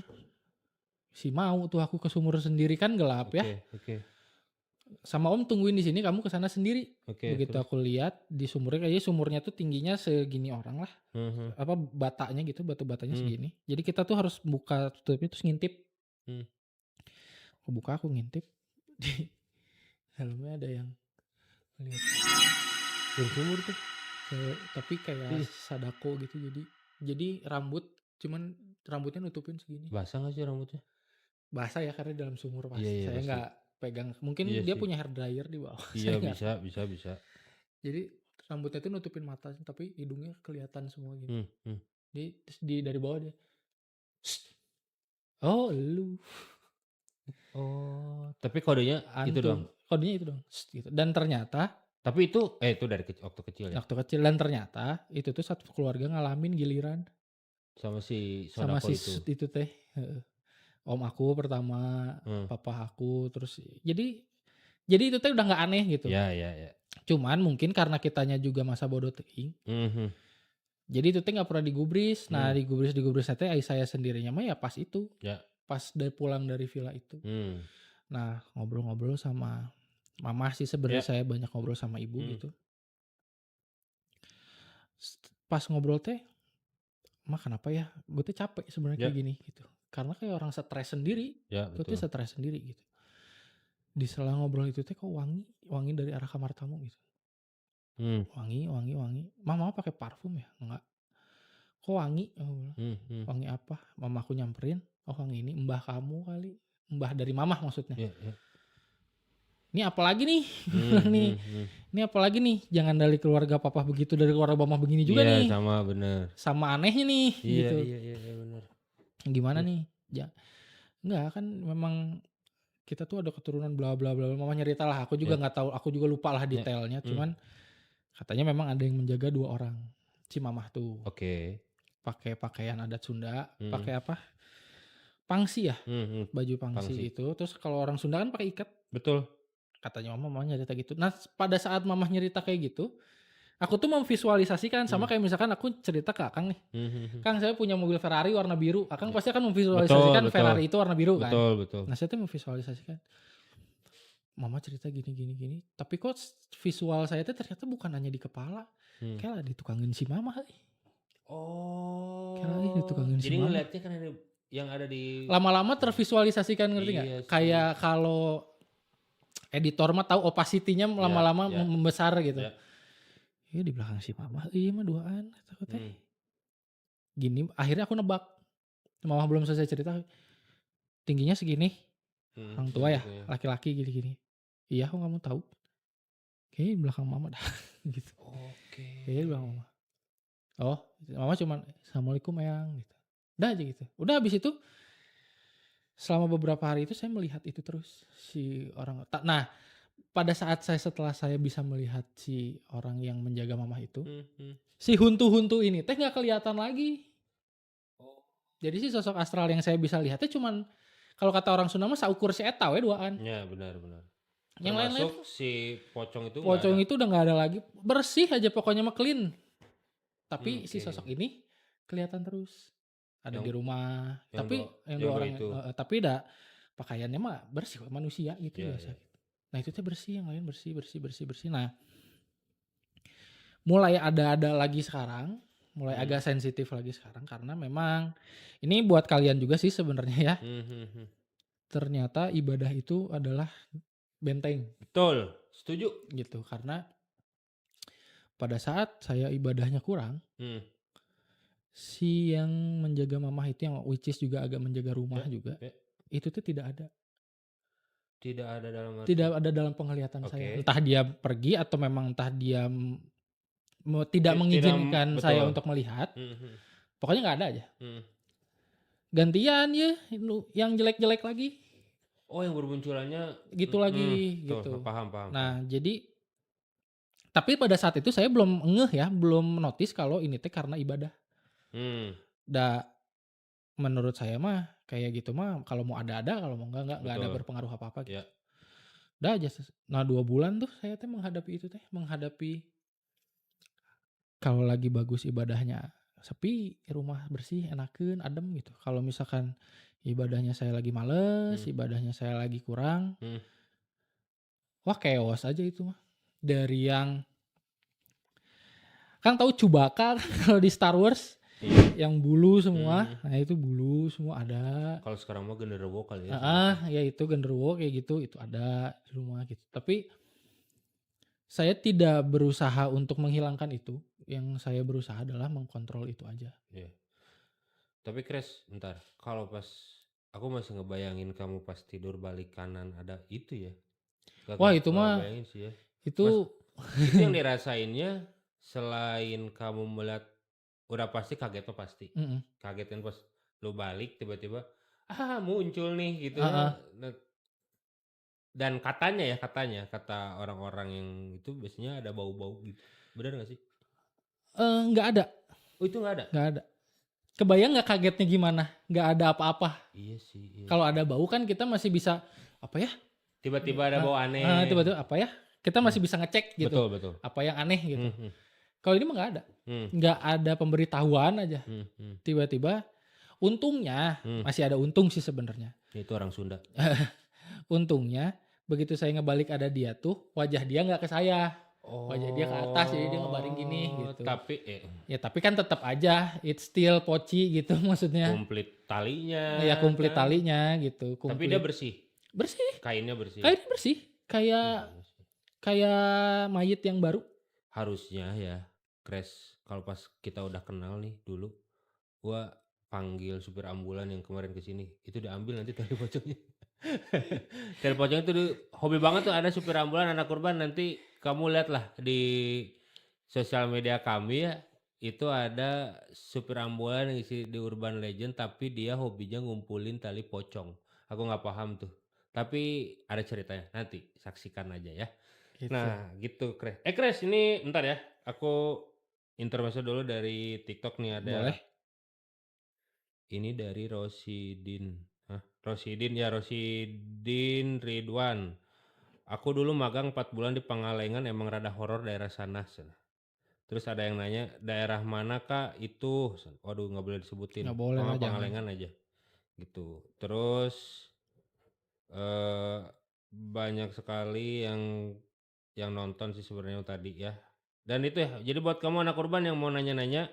Si mau tuh aku ke sumur sendiri kan gelap ya. Sama om tungguin di sini, kamu kesana sendiri. Begitu terus aku lihat di sumurnya, kayaknya sumurnya tuh tingginya segini orang lah. Apa batanya gitu, batu batanya segini. Jadi kita tuh harus buka tutupnya terus ngintip. Aku buka, aku ngintip. Di dalamnya ada yang lihat. Yang sumur tuh. Tapi kayak sadako gitu, jadi rambut, cuman rambutnya nutupin segini. Basah gak sih rambutnya? Basah ya karena dalam sumur pasti. Saya nggak pegang, mungkin dia punya hair dryer di bawah. Iya bisa. Jadi rambutnya tuh nutupin mata, tapi hidungnya kelihatan semua gitu. Dari bawah dia, oh lu. Oh, tapi kodenya itu doang. Kodenya itu doang. Gitu. Dan ternyata, tapi itu dari waktu kecil ya. Waktu kecil, dan ternyata itu tuh satu keluarga ngalamin giliran sama si Sonako itu teh. Om aku pertama, papa aku, terus jadi itu teh udah nggak aneh gitu. Ya. Cuman mungkin karena kitanya juga masa bodoh teuing. Jadi itu teh nggak pernah digubris. Nah digubris teh saya sendirinya mah ya pas itu. Pas pulang dari villa itu. Nah ngobrol-ngobrol sama mama sih sebenarnya, saya banyak ngobrol sama ibu gitu. Pas ngobrol teh, mah kenapa ya? Gue tuh capek sebenarnya kayak gini gitu. Karena kayak orang stres sendiri. Gue tuh stres sendiri gitu. Di sela ngobrol itu teh kok wangi dari arah kamar tamu gitu. Wangi. Mama pakai parfum ya? Enggak. Kok wangi? Wangi apa? Mama aku nyamperin. Oh wangi ini mbah kamu kali. Mbah dari mama maksudnya. Ini apalagi nih? Ini apalagi nih? Jangan dari keluarga papa begitu, dari keluarga mama begini juga nih. Iya sama bener. Sama anehnya nih. Gitu. Iya bener. Gimana nih? Ya, enggak kan memang kita tuh ada keturunan bla bla bla. Mama nyerita lah. Aku juga nggak tahu. Aku juga lupa lah detailnya. Cuman katanya memang ada yang menjaga 2 orang. Si mamah tuh. Pakai pakaian adat Sunda. Pakai apa? Pangsi ya. Baju pangsi itu. Terus kalau orang Sunda kan pakai ikat. Betul. Katanya mama nyerita gitu. Nah pada saat mamah nyerita kayak gitu, Aku tuh memvisualisasikan sama kayak misalkan aku cerita ke Akang nih. Kang, saya punya mobil Ferrari warna biru. Akang pasti akan memvisualisasikan Betul. Ferrari itu warna biru kan. Betul. Nah, saya tuh memvisualisasikan mama cerita gini. Tapi kok visual saya tuh ternyata bukan hanya di kepala. Kayak lah ditukangin si mama. Oh. Kayak lagi ditukangin si Jadi mama. ngeliatnya kan ada yang ada di Lama-lama tervisualisasikan, ngerti Iya nggak? sih. Kayak kalau editor mah tahu opacity-nya lama-lama ya. membesar gitu. Ya. Iya di belakang si mama, iya mah duaan. Gini, akhirnya aku nebak. Mama belum selesai cerita. Tingginya segini. Orang tua ya, laki-laki gini-gini. Iya, aku nggak mau tahu. Kayaknya di belakang mama dah. Gitu. Kayaknya di belakang mama. Oh, mama cuman assalamualaikum eyang gitu. Udah aja gitu. Udah habis itu selama beberapa hari itu saya melihat itu terus si orang. Nah, pada saat setelah saya bisa melihat si orang yang menjaga mama itu, si huntu-huntu ini teh nggak kelihatan lagi. Jadi si sosok astral yang saya bisa lihatnya cuman kalau kata orang Sunda mah saukur si eta we duaan. Ya benar. Yang lain-lain si pocong itu itu udah nggak ada lagi, bersih aja pokoknya mah clean. Tapi si sosok ini kelihatan terus ada di rumah. Tapi yang dua orang itu. Tapi dah pakaiannya mah bersih manusia gitu biasa. Nah itu teh bersih, yang lain bersih. Nah mulai ada lagi sekarang, mulai agak sensitif lagi sekarang karena memang ini buat kalian juga sih sebenarnya ya. Ternyata ibadah itu adalah benteng. Betul, setuju. Gitu karena pada saat saya ibadahnya kurang, si yang menjaga mamah itu yang which is juga agak menjaga rumah juga, itu tuh tidak ada. Tidak ada dalam penglihatan saya. Entah dia pergi atau memang entah dia tidak mengizinkan saya untuk melihat. Pokoknya nggak ada aja. Gantian ya, yang jelek-jelek lagi. Oh, yang bermunculannya gitu lagi gitu. Paham. Nah, jadi tapi pada saat itu saya belum ngeh ya, belum notice kalau ini teh karena ibadah. Menurut saya mah kayak gitu mah kalau mau ada, kalau mau enggak ada berpengaruh apa-apa gitu. Udah aja. Nah 2 bulan tuh saya teh menghadapi itu teh, kalau lagi bagus ibadahnya sepi, rumah bersih, enakeun, adem gitu. Kalau misalkan ibadahnya saya lagi males, ibadahnya saya lagi kurang, wah chaos aja itu mah. Dari yang Kang tahu Chewbacca kalau di Star Wars yang bulu semua, nah itu bulu semua ada. Kalau sekarang mah genderuwo kali ya. Ya itu genderuwo kayak gitu, itu ada di rumah gitu. Tapi saya tidak berusaha untuk menghilangkan itu. Yang saya berusaha adalah mengkontrol itu aja. Tapi Kres, bentar. Kalau pas aku masih ngebayangin kamu pas tidur balik kanan ada itu ya. Wah itu mah sih ya. Itu itu yang dirasainnya selain kamu melihat udah pasti kaget tuh pasti. Kaget kan pas lu balik tiba-tiba muncul nih gitu ya. Dan katanya kata orang-orang yang itu biasanya ada bau-bau gitu. Benar gak sih? Nggak ada. Oh itu nggak ada? Nggak ada. Kebayang nggak kagetnya gimana? Nggak ada apa-apa. Iya sih. Kalau ada bau kan kita masih bisa apa ya? Tiba-tiba ada bau aneh. Tiba-tiba apa ya? Kita masih bisa ngecek gitu. Betul. Apa yang aneh gitu. Kalau ini mah nggak ada. Nggak ada pemberitahuan aja. Tiba-tiba. Untungnya masih ada untung sih sebenarnya. Itu orang Sunda. Untungnya begitu saya ngebalik ada dia tuh wajah dia nggak ke saya. Wajah dia ke atas jadi dia ngebaring gini gitu. Tapi kan tetap aja it's still poci gitu maksudnya. Kumplit talinya. Ya kumplit talinya gitu. Tapi dia bersih. Bersih. Kainnya bersih. Kayak mayit yang baru. Harusnya ya, Kres, kalau pas kita udah kenal nih dulu, gua panggil supir ambulan yang kemarin kesini, itu diambil nanti tali pocongnya. Tali pocong itu hobi banget tuh ada supir ambulan anak kurban, nanti kamu lihatlah di sosial media kami ya, itu ada supir ambulan yang isi di Urban Legend tapi dia hobinya ngumpulin tali pocong. Aku nggak paham tuh. Tapi ada ceritanya, nanti saksikan aja ya. Gitu. Nah gitu Kres. Kres ini bentar ya, aku intermezzo dulu dari TikTok nih ada. Boleh. Ini dari Rosidin Ridwan. Aku dulu magang 4 bulan di Pangalengan, emang rada horor daerah sana. Terus ada yang nanya, daerah mana Kak itu? Waduh nggak boleh disebutin. Nggak boleh lah, jangan. Pangalengan aja. Gitu. Terus eh banyak sekali yang nonton sih sebenarnya tadi ya. Dan itu ya, jadi buat kamu anak urban yang mau nanya-nanya,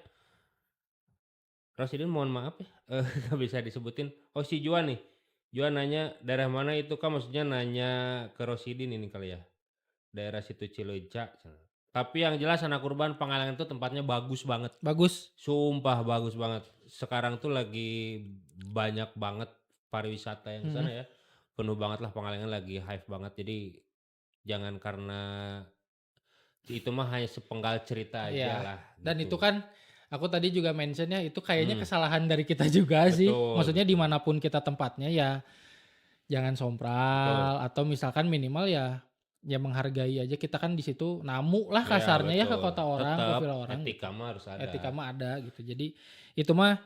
Rosidin mohon maaf ya, nggak bisa disebutin. Oh si Juan nih, Juan nanya daerah mana itu Kak? Maksudnya nanya ke Rosidin ini kali ya, daerah situ Cileunca. Tapi yang jelas anak urban Pangalengan itu tempatnya bagus banget. Bagus. Sumpah bagus banget. Sekarang tuh lagi banyak banget pariwisata yang ke sana ya. Penuh banget lah Pangalengan lagi hype banget. Jadi jangan karena itu mah hanya sepenggal cerita aja Iya. lah. Dan gitu. itu kan aku tadi juga mentionnya itu kayaknya kesalahan dari kita juga sih. Betul, Maksudnya betul. dimanapun kita tempatnya ya jangan sompral atau misalkan minimal ya menghargai aja, kita kan di situ namu lah Ya, kasarnya ya ke betul. kota orang, ke Tetep villa orang. etika mah harus ada. Etika mah ada gitu. Jadi itu mah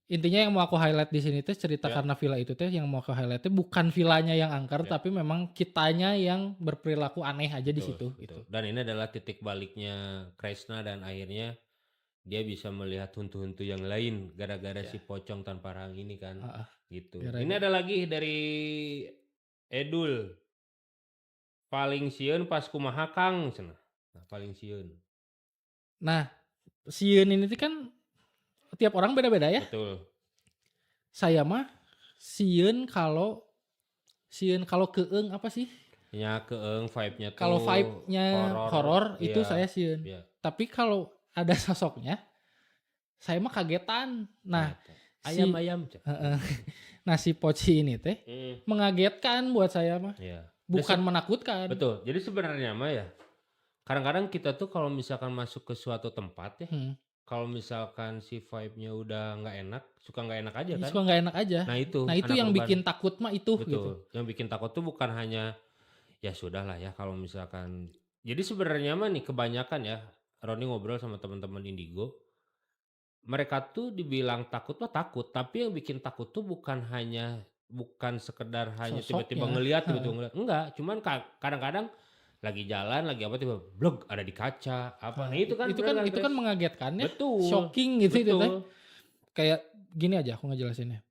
intinya yang mau aku highlight di sini tuh cerita Ya. karena villa itu tuh yang mau aku highlight tuh bukan villanya yang angker, Ya. tapi memang kitanya yang berperilaku aneh aja di Betul, situ betul. gitu. Dan ini adalah titik baliknya Kresna dan akhirnya dia bisa melihat hantu-hantu yang lain gara-gara si pocong tanpa rahang ini kan. Gitu. Gara-gara. Ini ada lagi dari Edul. Paling sieun pas kumaha Kang cenah. Nah, paling sieun. Nah, sieun ini tuh kan tiap orang beda-beda ya. Betul. Saya mah sieun kalau keeng apa sih? Ya keeng vibe-nya tuh. Kalau vibe-nya horor itu Iya, saya sieun. iya. Tapi kalau ada sosoknya saya mah kagetan. Nah, ayam-ayam. Nah si Poci ini teh mengagetkan buat saya mah. Iya. Bukan menakutkan. Betul. Jadi sebenarnya mah ya kadang-kadang kita tuh kalau misalkan masuk ke suatu tempat ya, kalau misalkan si vibe-nya udah nggak enak, suka nggak enak aja kan? Suka nggak enak aja. Nah itu Nah itu yang bikin takut mah itu. betul. Gitu. Yang bikin takut tuh bukan hanya ya sudah lah ya kalau misalkan. Jadi sebenarnya mah nih kebanyakan ya, Roni ngobrol sama teman-teman Indigo, mereka tuh dibilang takut mah takut, tapi yang bikin takut tuh bukan sekedar hanya tiba-tiba ngelihat, enggak, cuman kadang-kadang lagi jalan lagi apa tiba blog ada di kaca apa. Nah itu kan mengagetkan ya. Betul. Shocking gitu itu teh. Betul. Kayak gini aja aku ngejelasinnya.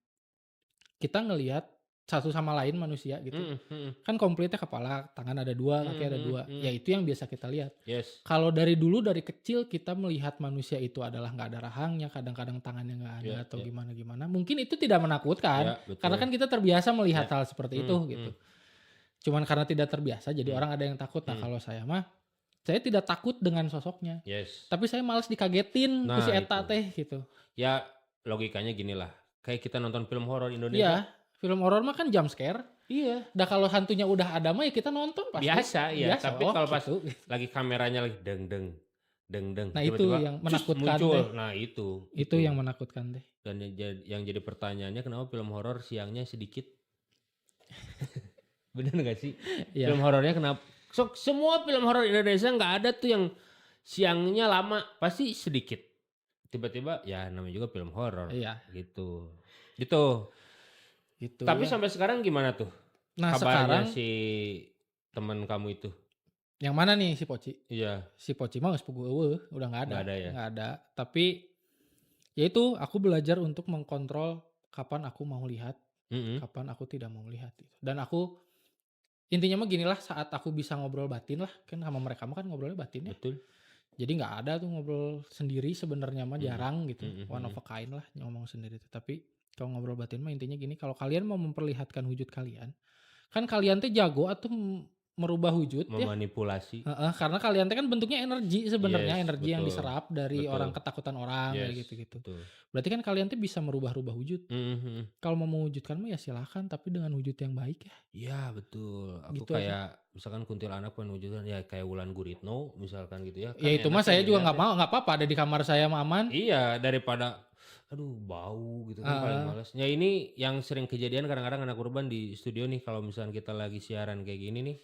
Kita ngelihat satu sama lain manusia gitu. Kan komplitnya kepala, tangan ada dua, kaki ada dua. Ya itu yang biasa kita lihat. Yes. Kalau dari kecil kita melihat manusia itu adalah nggak ada rahangnya, kadang-kadang tangannya nggak ada atau gimana-gimana. Mungkin itu tidak menakutkan. Karena kan kita terbiasa melihat hal seperti itu gitu. Cuman karena tidak terbiasa jadi orang ada yang takut. Nah kalau saya mah, saya tidak takut dengan sosoknya. Yes. Tapi saya malas dikagetin ku si eta teh gitu. Ya logikanya gini lah. Kayak kita nonton film horor Indonesia. Iya, film horor mah kan jump scare. Iya. Dah kalau hantunya udah ada mah ya kita nonton pasti. Biasa ya. Tapi kalau pas gitu. lagi kameranya lagi deng deng. Nah itu yang menakutkan muncul. Nah itu yang menakutkan deh. Dan yang jadi pertanyaannya kenapa film horor siangnya sedikit? Bener gak sih? Iya. Film horornya kenapa? Semua film horor Indonesia nggak ada tuh yang siangnya lama, pasti sedikit. Tiba-tiba ya namanya juga film horor. Iya. Gitu. Tapi sampai sekarang gimana tuh? Nah kabarnya sekarang si teman kamu itu? Yang mana nih si Poci? Iya. Si Poci mah udah nggak ada. Nggak ada ya? Nggak ada. Tapi ya itu aku belajar untuk mengkontrol kapan aku mau lihat, kapan aku tidak mau lihat. Dan aku intinya mah ginilah, saat aku bisa ngobrol batin lah, kan sama mereka mah kan ngobrolnya batin ya. Betul. Jadi nggak ada tuh ngobrol sendiri sebenarnya mah jarang gitu. One of a kind lah ngomong sendiri tuh. Tapi kalau ngobrol batin mah intinya gini, kalau kalian mau memperlihatkan wujud kalian, kan kalian tuh jago atau merubah wujud memanipulasi. Karena kalian kan bentuknya energi sebenarnya, energi betul. yang diserap dari orang ketakutan orang kayak gitu-gitu. Berarti kan kalian tuh bisa merubah-rubah wujud. Kalau mau mewujudkan mah ya silahkan, tapi dengan wujud yang baik ya. Iya betul. Aku gitu kayak misalkan kuntilanak penwujudan ya kayak Wulan Guritno misalkan gitu ya. Ya itu mah saya juga nggak mau, nggak apa-apa ada di kamar saya mah aman. Iya daripada aduh bau gitu kan paling males. Ya ini yang sering kejadian kadang-kadang anak urban di studio nih kalau misalkan kita lagi siaran kayak gini nih.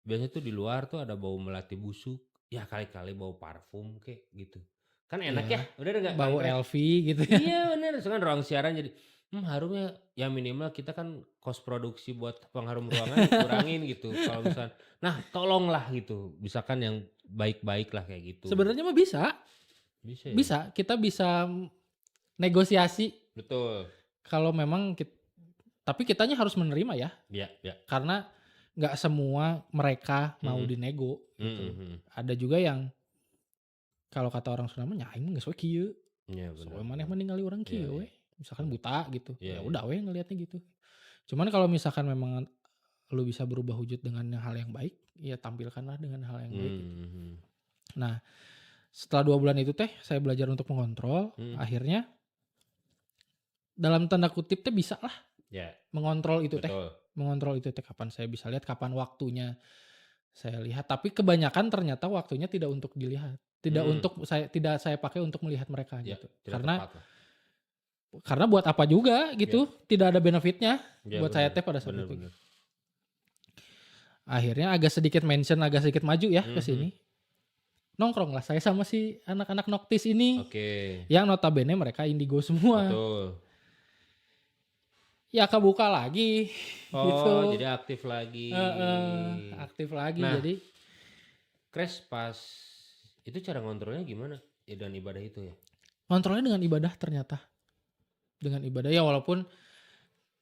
Biasanya tuh di luar tuh ada bau melati busuk. Ya kali-kali bau parfum kayak gitu. Kan enak Iya. ya, udah nggak Bau kan? LV gitu ya. Iya bener, kan ruang siaran jadi harumnya ya minimal kita kan cost produksi buat pengharum ruangan kurangin gitu. Kalau misalkan, nah tolonglah gitu, misalkan yang baik-baik lah kayak gitu. Sebenarnya mah bisa. Bisa ya? Bisa, kita bisa negosiasi Betul. kalau memang tapi kitanya harus menerima ya. Ya. Karena nggak semua mereka mau dinego gitu. Ada juga yang kalau kata orang Sunda mah aing geus we kieu. Iya Soalnya benar. maneh mah ningali urang Iya, kieu we. iya. Misalkan buta gitu. Iya, Ya udah we ngelihatnya gitu. Cuman kalau misalkan memang lu bisa berubah wujud dengan hal yang baik, ya tampilkanlah dengan hal yang baik gitu. Nah, setelah 2 bulan itu teh saya belajar untuk mengontrol, akhirnya dalam tanda kutip teh bisa lah Ya, mengontrol itu teh. betul. Mengontrol itu teh kapan saya bisa lihat, kapan waktunya saya lihat. Tapi kebanyakan ternyata waktunya tidak untuk dilihat. Tidak saya pakai untuk melihat mereka Ya, gitu. tidak Karena tepat lah. karena buat apa juga gitu, tidak ada benefitnya Ya, buat saya teh pada saat bener, itu. bener. Akhirnya agak sedikit maju ya ke sini. Nongkrong lah saya sama si anak-anak Noctis ini. Oke. Yang notabene mereka indigo semua. Betul. Ya kebuka lagi Oh, gitu. jadi aktif lagi. Aktif lagi Nah, jadi Crash pas itu cara ngontrolnya gimana? Ya dan ibadah itu ya. kontrolnya dengan ibadah ternyata. Dengan ibadah ya walaupun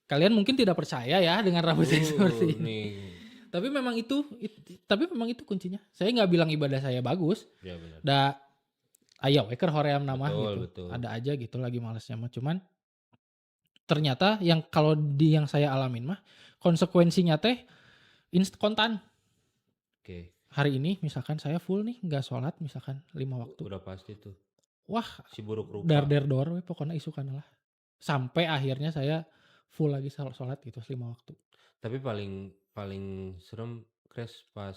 kalian mungkin tidak percaya ya dengan rambut saya seperti ini. Nih. Tapi memang itu kuncinya. Saya nggak bilang ibadah saya bagus. Ya benar. Ayo weker hoream nama Betul, gitu. betul. Ada aja gitu lagi malesnya mah. Cuman ternyata kalau yang saya alamin mah konsekuensinya teh kontan. Oke. Hari ini misalkan saya full nih nggak sholat misalkan 5 waktu. Udah pasti tuh. Wah Si buruk rupa. dar we pokoknya isukan lah. Sampai akhirnya saya full lagi sholat gitu 5 waktu. Tapi paling serem Crash pas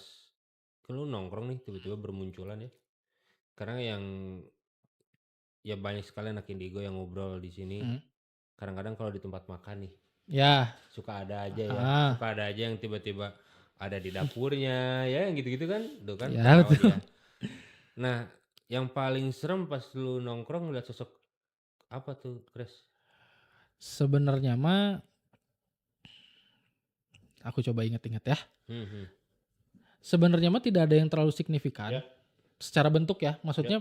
lu nongkrong nih tiba-tiba bermunculan ya. Karena yang ya banyak sekali anak indigo yang ngobrol di sini. Kadang-kadang kalau di tempat makan nih. Ya. Suka ada aja ya. Suka ada aja yang tiba-tiba ada di dapurnya ya yang gitu-gitu kan. Tuh kan. Ya, betul. Dia. Nah, yang paling serem pas lu nongkrong ngeliat sosok apa tuh, Crash? Sebenarnya mah aku coba ingat-ingat ya. Sebenarnya mah tidak ada yang terlalu signifikan. Ya. Secara bentuk ya. Maksudnya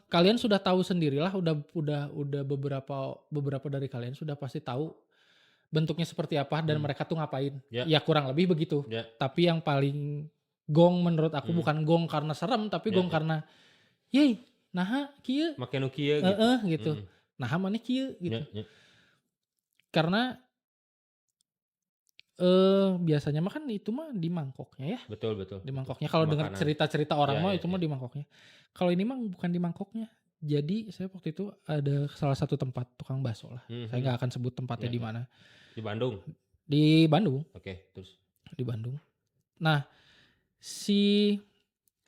kalian sudah tahu sendirilah, udah beberapa dari kalian sudah pasti tahu bentuknya seperti apa dan mereka tuh ngapain. Ya kurang lebih begitu. Ya. Tapi yang paling gong menurut aku bukan gong karena serem, tapi gong karena yey, naha kieu. Make nu kieu gitu. Gitu. Naha maneh kieu gitu. Ya. Karena biasanya mah kan itu mah di mangkoknya ya. Betul. Di mangkoknya kalau dengar cerita-cerita orang mah itu mah di mangkoknya. Kalau ini mah bukan di mangkoknya. Jadi saya waktu itu ada salah satu tempat tukang bakso lah. Saya nggak akan sebut tempatnya di mana. Di Bandung. Di Bandung. Oke, terus Di Bandung. Nah, si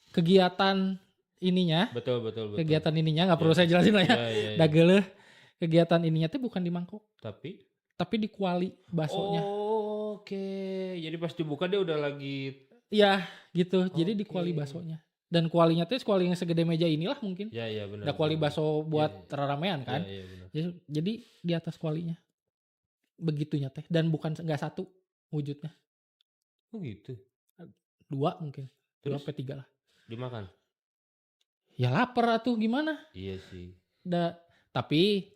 kegiatan ininya. Betul. Kegiatan ininya nggak perlu saya jelasin lah ya. Ya. Dageleh. Kegiatan ininya tuh bukan di mangkok. Tapi di kuali baksonya. Oke. Jadi pas dibuka dia udah lagi. Iya gitu. Jadi di kuali baksonya. Dan kualinya tuh kuali yang segede meja inilah mungkin. Iya benar. Ada kuali bakso buat ramean kan. Iya benar. Jadi di atas kualinya. Begitunya teh. Dan nggak satu wujudnya. Oh gitu. 2 mungkin. 2 sampai 3 lah. Dimakan? Ya lapar atuh gimana. Iya sih. Tapi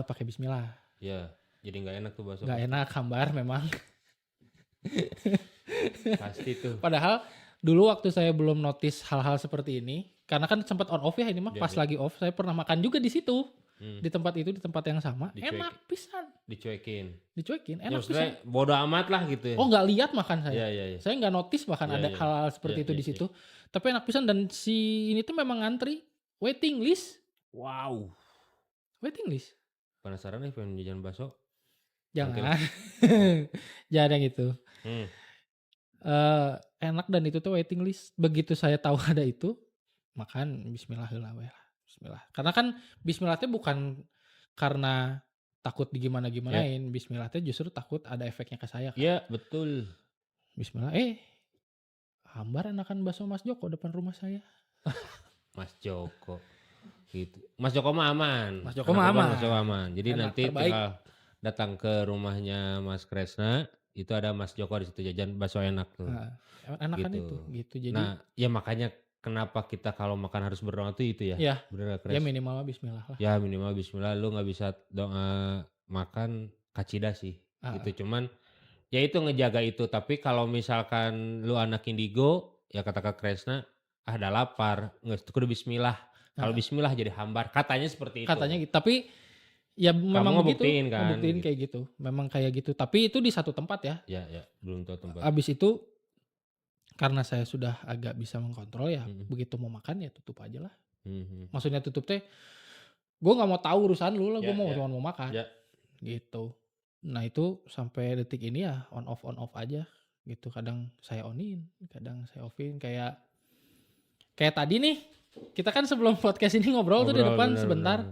pakai bismillah. Ya. Jadi nggak enak tuh bakso. Nggak enak hambar memang. Pasti tuh. Padahal dulu waktu saya belum notice hal-hal seperti ini, karena kan sempat on off ya ini mah, pas lagi off saya pernah makan juga di situ. Di tempat itu, di tempat yang sama. Enak pisan. Dicuekin, enak maksudnya pisan. bodo amat lah gitu ya. Oh nggak lihat makan saya. Iya. Saya nggak notice bahkan ada hal-hal seperti itu di situ. Tapi enak pisan dan si ini tuh memang ngantri. Waiting list. Wow. Waiting list. Penasaran nih pengen jajan bakso? Jangan. Jangan yang itu. Enak dan itu tuh waiting list. Begitu saya tahu ada itu, makan bismillah heula we lah. Bismillah. Karena kan bismillah teh bukan karena takut digimana-gimanain. Bismillah teh justru takut ada efeknya ke saya kan. Iya, betul. Bismillah hambar enakan bakso Mas Joko depan rumah saya. Mas Joko gitu. Mas Joko mah aman. Mas Joko mah aman. Mas Joko aman. Jadi Enak, nanti terbaik. tinggal datang ke rumahnya Mas Kresna, itu ada Mas Joko di situ jajan bakso enak tuh. Nah, enak kan Gitu. itu gitu. Jadi Nah, ya makanya kenapa kita kalau makan harus berdoa tuh itu ya. ya, Bener gak, Kres? ya minimal bismillah lah. Ya minimal bismillah, lu nggak bisa doa makan kacida sih. Gitu cuman ya itu ngejaga itu. Tapi kalau misalkan lu anak indigo, ya kata Kak Kresna, ada lapar, nggak kudu bismillah. Kalau bismillah jadi hambar. Katanya seperti itu. Katanya gitu. Tapi ya memang begitu. ngebuktiin kan? Ngebuktiin kayak gitu. Memang kayak gitu. Tapi itu di satu tempat ya. Ya, belum tahu tempat. Abis itu karena saya sudah agak bisa mengkontrol ya, begitu mau makan ya tutup aja lah. Maksudnya tutup teh, gue nggak mau tahu urusan lu lah, gue cuma mau makan. Ya. Gitu. Nah itu sampai detik ini ya on off aja gitu. Kadang saya onin, kadang saya offin. Kayak tadi nih, kita kan sebelum podcast ini ngobrol tuh di depan sebentar.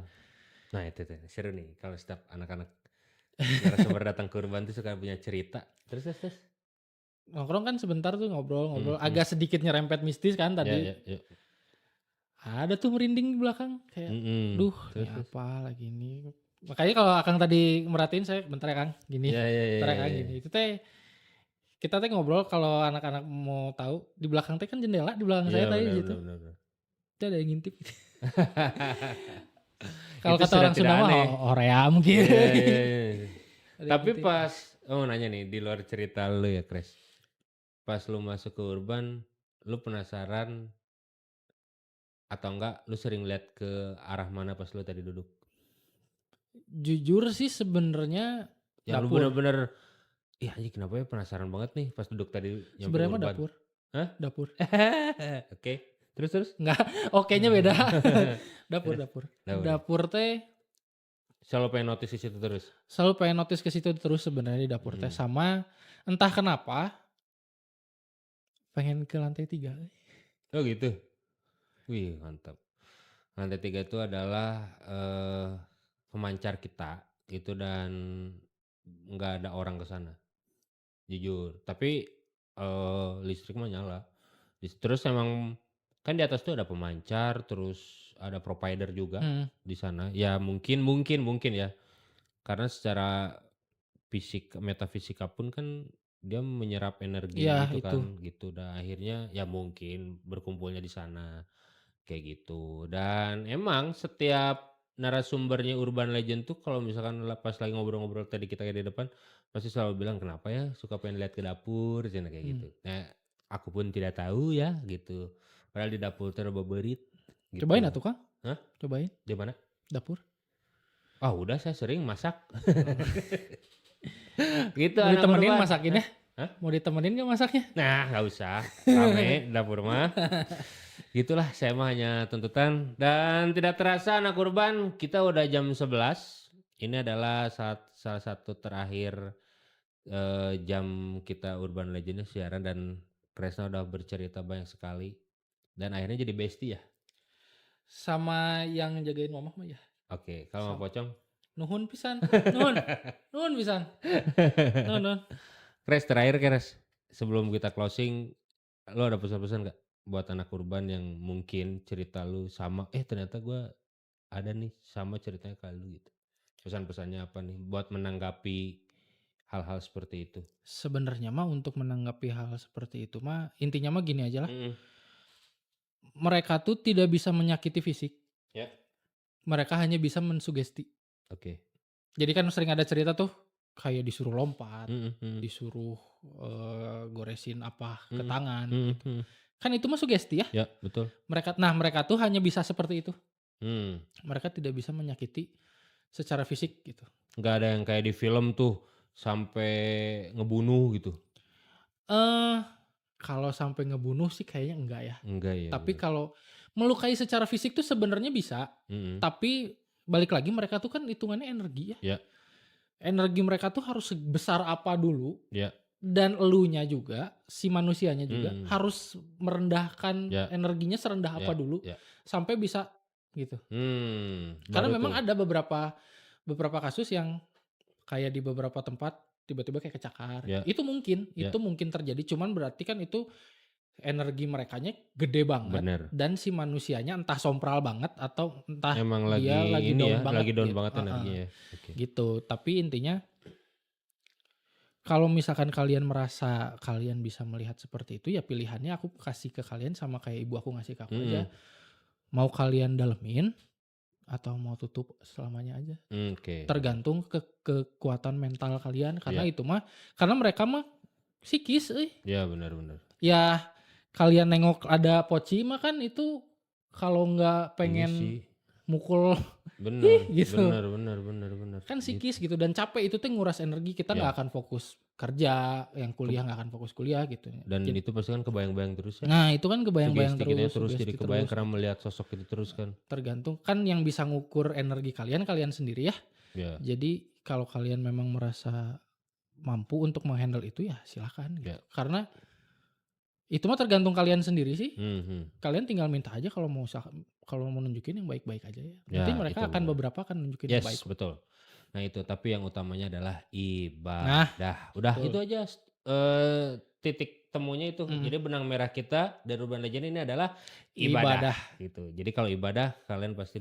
Nah itu seru nih kalau setiap anak-anak narasumber datang ke Urban tuh suka punya cerita. Terus. Nongkrong kan sebentar tuh ngobrol. Agak sedikit nyerempet mistis kan tadi. Ya. Ada tuh merinding di belakang kayak, duh Terus. ini apa lagi nih. Makanya kalau Akang tadi merhatiin saya bentar ya Kang gini. Bentar ya Kang gini. Itu teh kita teh ngobrol kalau anak-anak mau tahu di belakang teh kan jendela di belakang saya tadi gitu. Itu ada yang ngintip. Kalau kata orang Sunda mah horea mungkin. Tapi pas nanya nih di luar cerita lu ya Kres. Pas lu masuk ke Urban, lu penasaran atau enggak lu sering lihat ke arah mana pas lu tadi duduk? Jujur sih sebenarnya ya dapur. Lu bener-bener anjing kenapa ya penasaran banget nih pas duduk tadi nyampe sebenarnya mah Urban. dapur. Hah? Dapur. Oke. Terus? Enggak, oke-nya beda. Dapur teh selalu pengen notice ke situ terus. Selalu pengen notice ke situ terus sebenarnya di dapur teh, sama entah kenapa pengen ke lantai 3. Oh gitu. Wih, mantap. Lantai 3 itu adalah pemancar kita gitu dan nggak ada orang ke sana. Jujur. Tapi listrik mah nyala. Terus emang kan di atas tuh ada pemancar, terus ada provider juga di sana. Ya mungkin ya. Karena secara metafisika pun kan dia menyerap energi gitu kan gitu. Dan akhirnya ya mungkin berkumpulnya di sana kayak gitu. Dan emang setiap narasumbernya Urban Legend tuh kalau misalkan pas lagi ngobrol-ngobrol tadi kita di depan pasti selalu bilang kenapa ya suka pengen lihat ke dapur cina kayak gitu. Nah, aku pun tidak tahu ya gitu. Padahal di dapur tuh ada beberit. Gitu. Cobain atuh Kang. Hah? Cobain. Di mana? Dapur. Udah saya sering masak. Gitu. Mau ditemenin masakinnya? Hah? Mau ditemenin gak masaknya? Nah gak usah. Rame dapur mah. Gitulah saya mah hanya tuntutan. Dan tidak terasa anak Urban kita udah jam 11. Ini adalah salah satu terakhir jam kita Urban Legend siaran. Dan Kresna udah bercerita banyak sekali. Dan akhirnya jadi bestie ya? Sama yang jagain mamah mah ya. Oke, kalau mau pocong? Nuhun pisan. Nuhun pisan. Nuhun. Kres terakhir Kres. Sebelum kita closing, lo ada pesan-pesan gak? Buat anak Urban yang mungkin cerita lu sama, ternyata gue ada nih sama ceritanya kayak lu gitu. Pesan-pesannya apa nih buat menanggapi hal-hal seperti itu? Sebenarnya mah untuk menanggapi hal seperti itu mah intinya mah gini aja lah. Mereka tuh tidak bisa menyakiti fisik. Ya. Mereka hanya bisa mensugesti. Oke. Jadi kan sering ada cerita tuh kayak disuruh lompat, disuruh goresin apa ke tangan. Gitu. Kan itu mah sugesti ya. Ya betul. Mereka tuh hanya bisa seperti itu. Mereka tidak bisa menyakiti secara fisik gitu. Gak ada yang kayak di film tuh sampai ngebunuh gitu. Kalau sampai ngebunuh sih kayaknya enggak ya. Enggak ya. Tapi kalau melukai secara fisik tuh sebenarnya bisa. Tapi balik lagi mereka tuh kan hitungannya energi ya. Energi mereka tuh harus sebesar apa dulu. Ya. Dan elunya juga, si manusianya juga harus merendahkan energinya serendah apa dulu sampai bisa gitu. Karena memang ada beberapa kasus yang kayak di beberapa tempat tiba-tiba kayak kecakar. Itu mungkin terjadi. Cuman berarti kan itu energi merekanya gede banget. Bener. Dan si manusianya entah sompral banget atau entah Emang dia lagi ini down ya, banget lagi down gitu. banget energinya. Oke. Gitu. Tapi intinya kalau misalkan kalian merasa kalian bisa melihat seperti itu, ya pilihannya aku kasih ke kalian sama kayak ibu aku ngasih ke aku aja. Mau kalian dalemin atau mau tutup selamanya aja. Oke. Tergantung kekuatan mental kalian karena itu mah karena mereka mah psikis Ya benar-benar. Ya kalian nengok ada poci mah kan itu kalau nggak pengen mukul bener gitu. bener Kan psikis gitu dan capek itu tuh nguras energi kita nggak akan fokus kerja, yang kuliah nggak akan fokus kuliah gitu. Dan itu pasti kan kebayang-bayang terus ya. Nah itu kan kebayang-bayang terus jadi kebayang karena melihat sosok itu terus kan. Tergantung kan yang bisa ngukur energi kalian sendiri ya. Jadi kalau kalian memang merasa mampu untuk menghandle itu ya silakan gitu. Karena itu mah tergantung kalian sendiri sih. Kalian tinggal minta aja kalau mau nunjukin yang baik-baik aja ya. Nanti mereka akan beberapa akan nunjukin yang baik. Yes, betul. Nah itu tapi yang utamanya adalah ibadah. Udah betul. Itu aja titik temunya itu. Jadi benang merah kita dari Urban Legend ini adalah ibadah. Gitu. Jadi kalau ibadah kalian pasti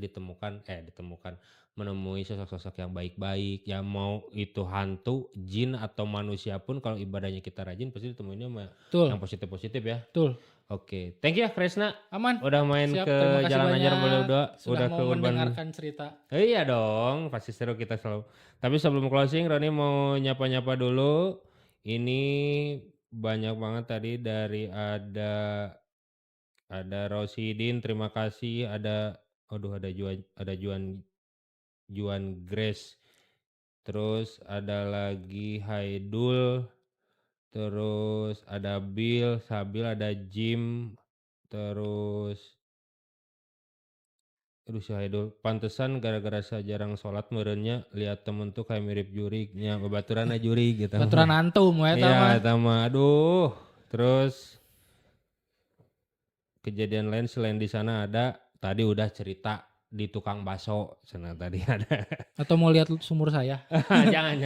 menemui sosok-sosok yang baik-baik. Ya mau itu hantu, jin atau manusia pun kalau ibadahnya kita rajin pasti ditemuinnya yang positif-positif ya. Betul. Oke, thank you ya Kresna. Aman. Udah main ke Jalan Ajar boleh udah mau ke Urban. Mendengarkan cerita. Iya dong, pasti seru kita selalu. Tapi sebelum closing, Roni mau nyapa-nyapa dulu. Ini banyak banget tadi dari ada Rosidin, terima kasih. Ada Juan Grace. Terus ada lagi Haidul. Terus ada Bill, Sabil, ada Jim, terus si Haidul, pantesan gara-gara saya jarang sholat merenya lihat temen tuh kayak mirip jurignya, baturan juri gitu. Baturan antum ya tama. Aduh. Terus kejadian lain selain di sana ada, tadi udah cerita di tukang bakso, sana tadi ada. Atau mau lihat sumur saya? jangan.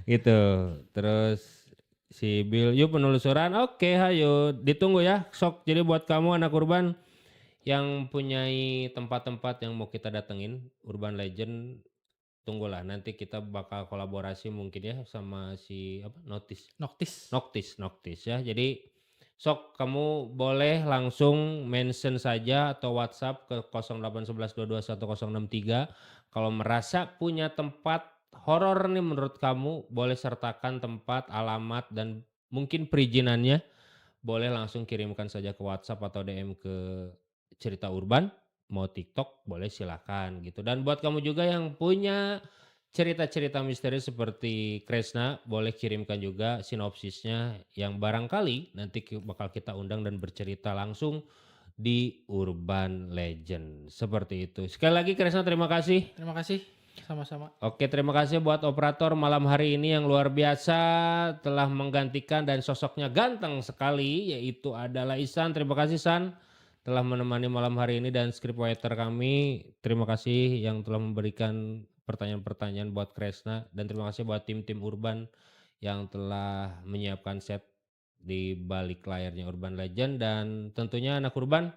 Gitu. Terus si Bill, yuk penelusuran, oke hayo ditunggu ya sok. Jadi buat kamu anak Urban yang punyai tempat-tempat yang mau kita datengin Urban Legend, tunggulah nanti kita bakal kolaborasi mungkin ya sama si Noctis ya. Jadi sok kamu boleh langsung mention saja atau WhatsApp ke 0811221063 kalau merasa punya tempat horor nih menurut kamu, boleh sertakan tempat, alamat, dan mungkin perizinannya. Boleh langsung kirimkan saja ke WhatsApp atau DM ke Cerita Urban. Mau TikTok boleh silakan gitu. Dan buat kamu juga yang punya cerita-cerita misteri seperti Kresna, boleh kirimkan juga sinopsisnya yang barangkali nanti bakal kita undang dan bercerita langsung di Urban Legend. Seperti itu. Sekali lagi Kresna terima kasih. Terima kasih. Sama-sama. Oke, terima kasih buat operator malam hari ini yang luar biasa telah menggantikan dan sosoknya ganteng sekali, yaitu adalah Isan. Terima kasih San telah menemani malam hari ini, dan scriptwriter kami. Terima kasih yang telah memberikan pertanyaan-pertanyaan buat Kresna, dan terima kasih buat tim-tim Urban yang telah menyiapkan set di balik layarnya Urban Legend. Dan tentunya anak Urban,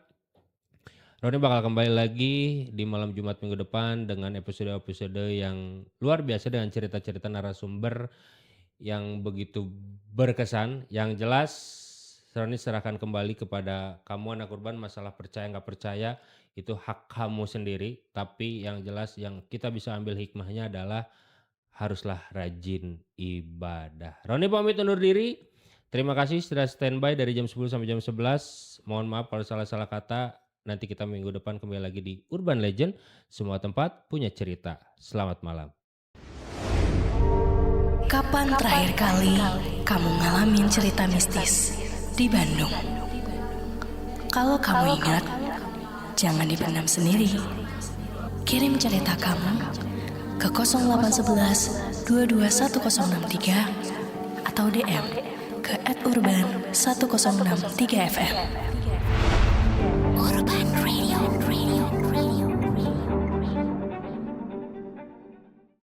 Roni bakal kembali lagi di malam Jumat minggu depan dengan episode-episode yang luar biasa dengan cerita-cerita narasumber yang begitu berkesan. Yang jelas Roni serahkan kembali kepada kamu anak Urban, masalah percaya nggak percaya itu hak kamu sendiri. Tapi yang jelas yang kita bisa ambil hikmahnya adalah haruslah rajin ibadah. Roni pamit undur diri. Terima kasih sudah standby dari jam 10 sampai jam 11. Mohon maaf kalau salah-salah kata. Nanti kita minggu depan kembali lagi di Urban Legend. Semua tempat punya cerita. Selamat malam. Kapan terakhir kali kamu ngalamin cerita mistis di Bandung? Kalau kamu ingat, jangan dipendam sendiri. Kirim cerita kamu ke 0811 2211063 atau DM ke @urban1063fm.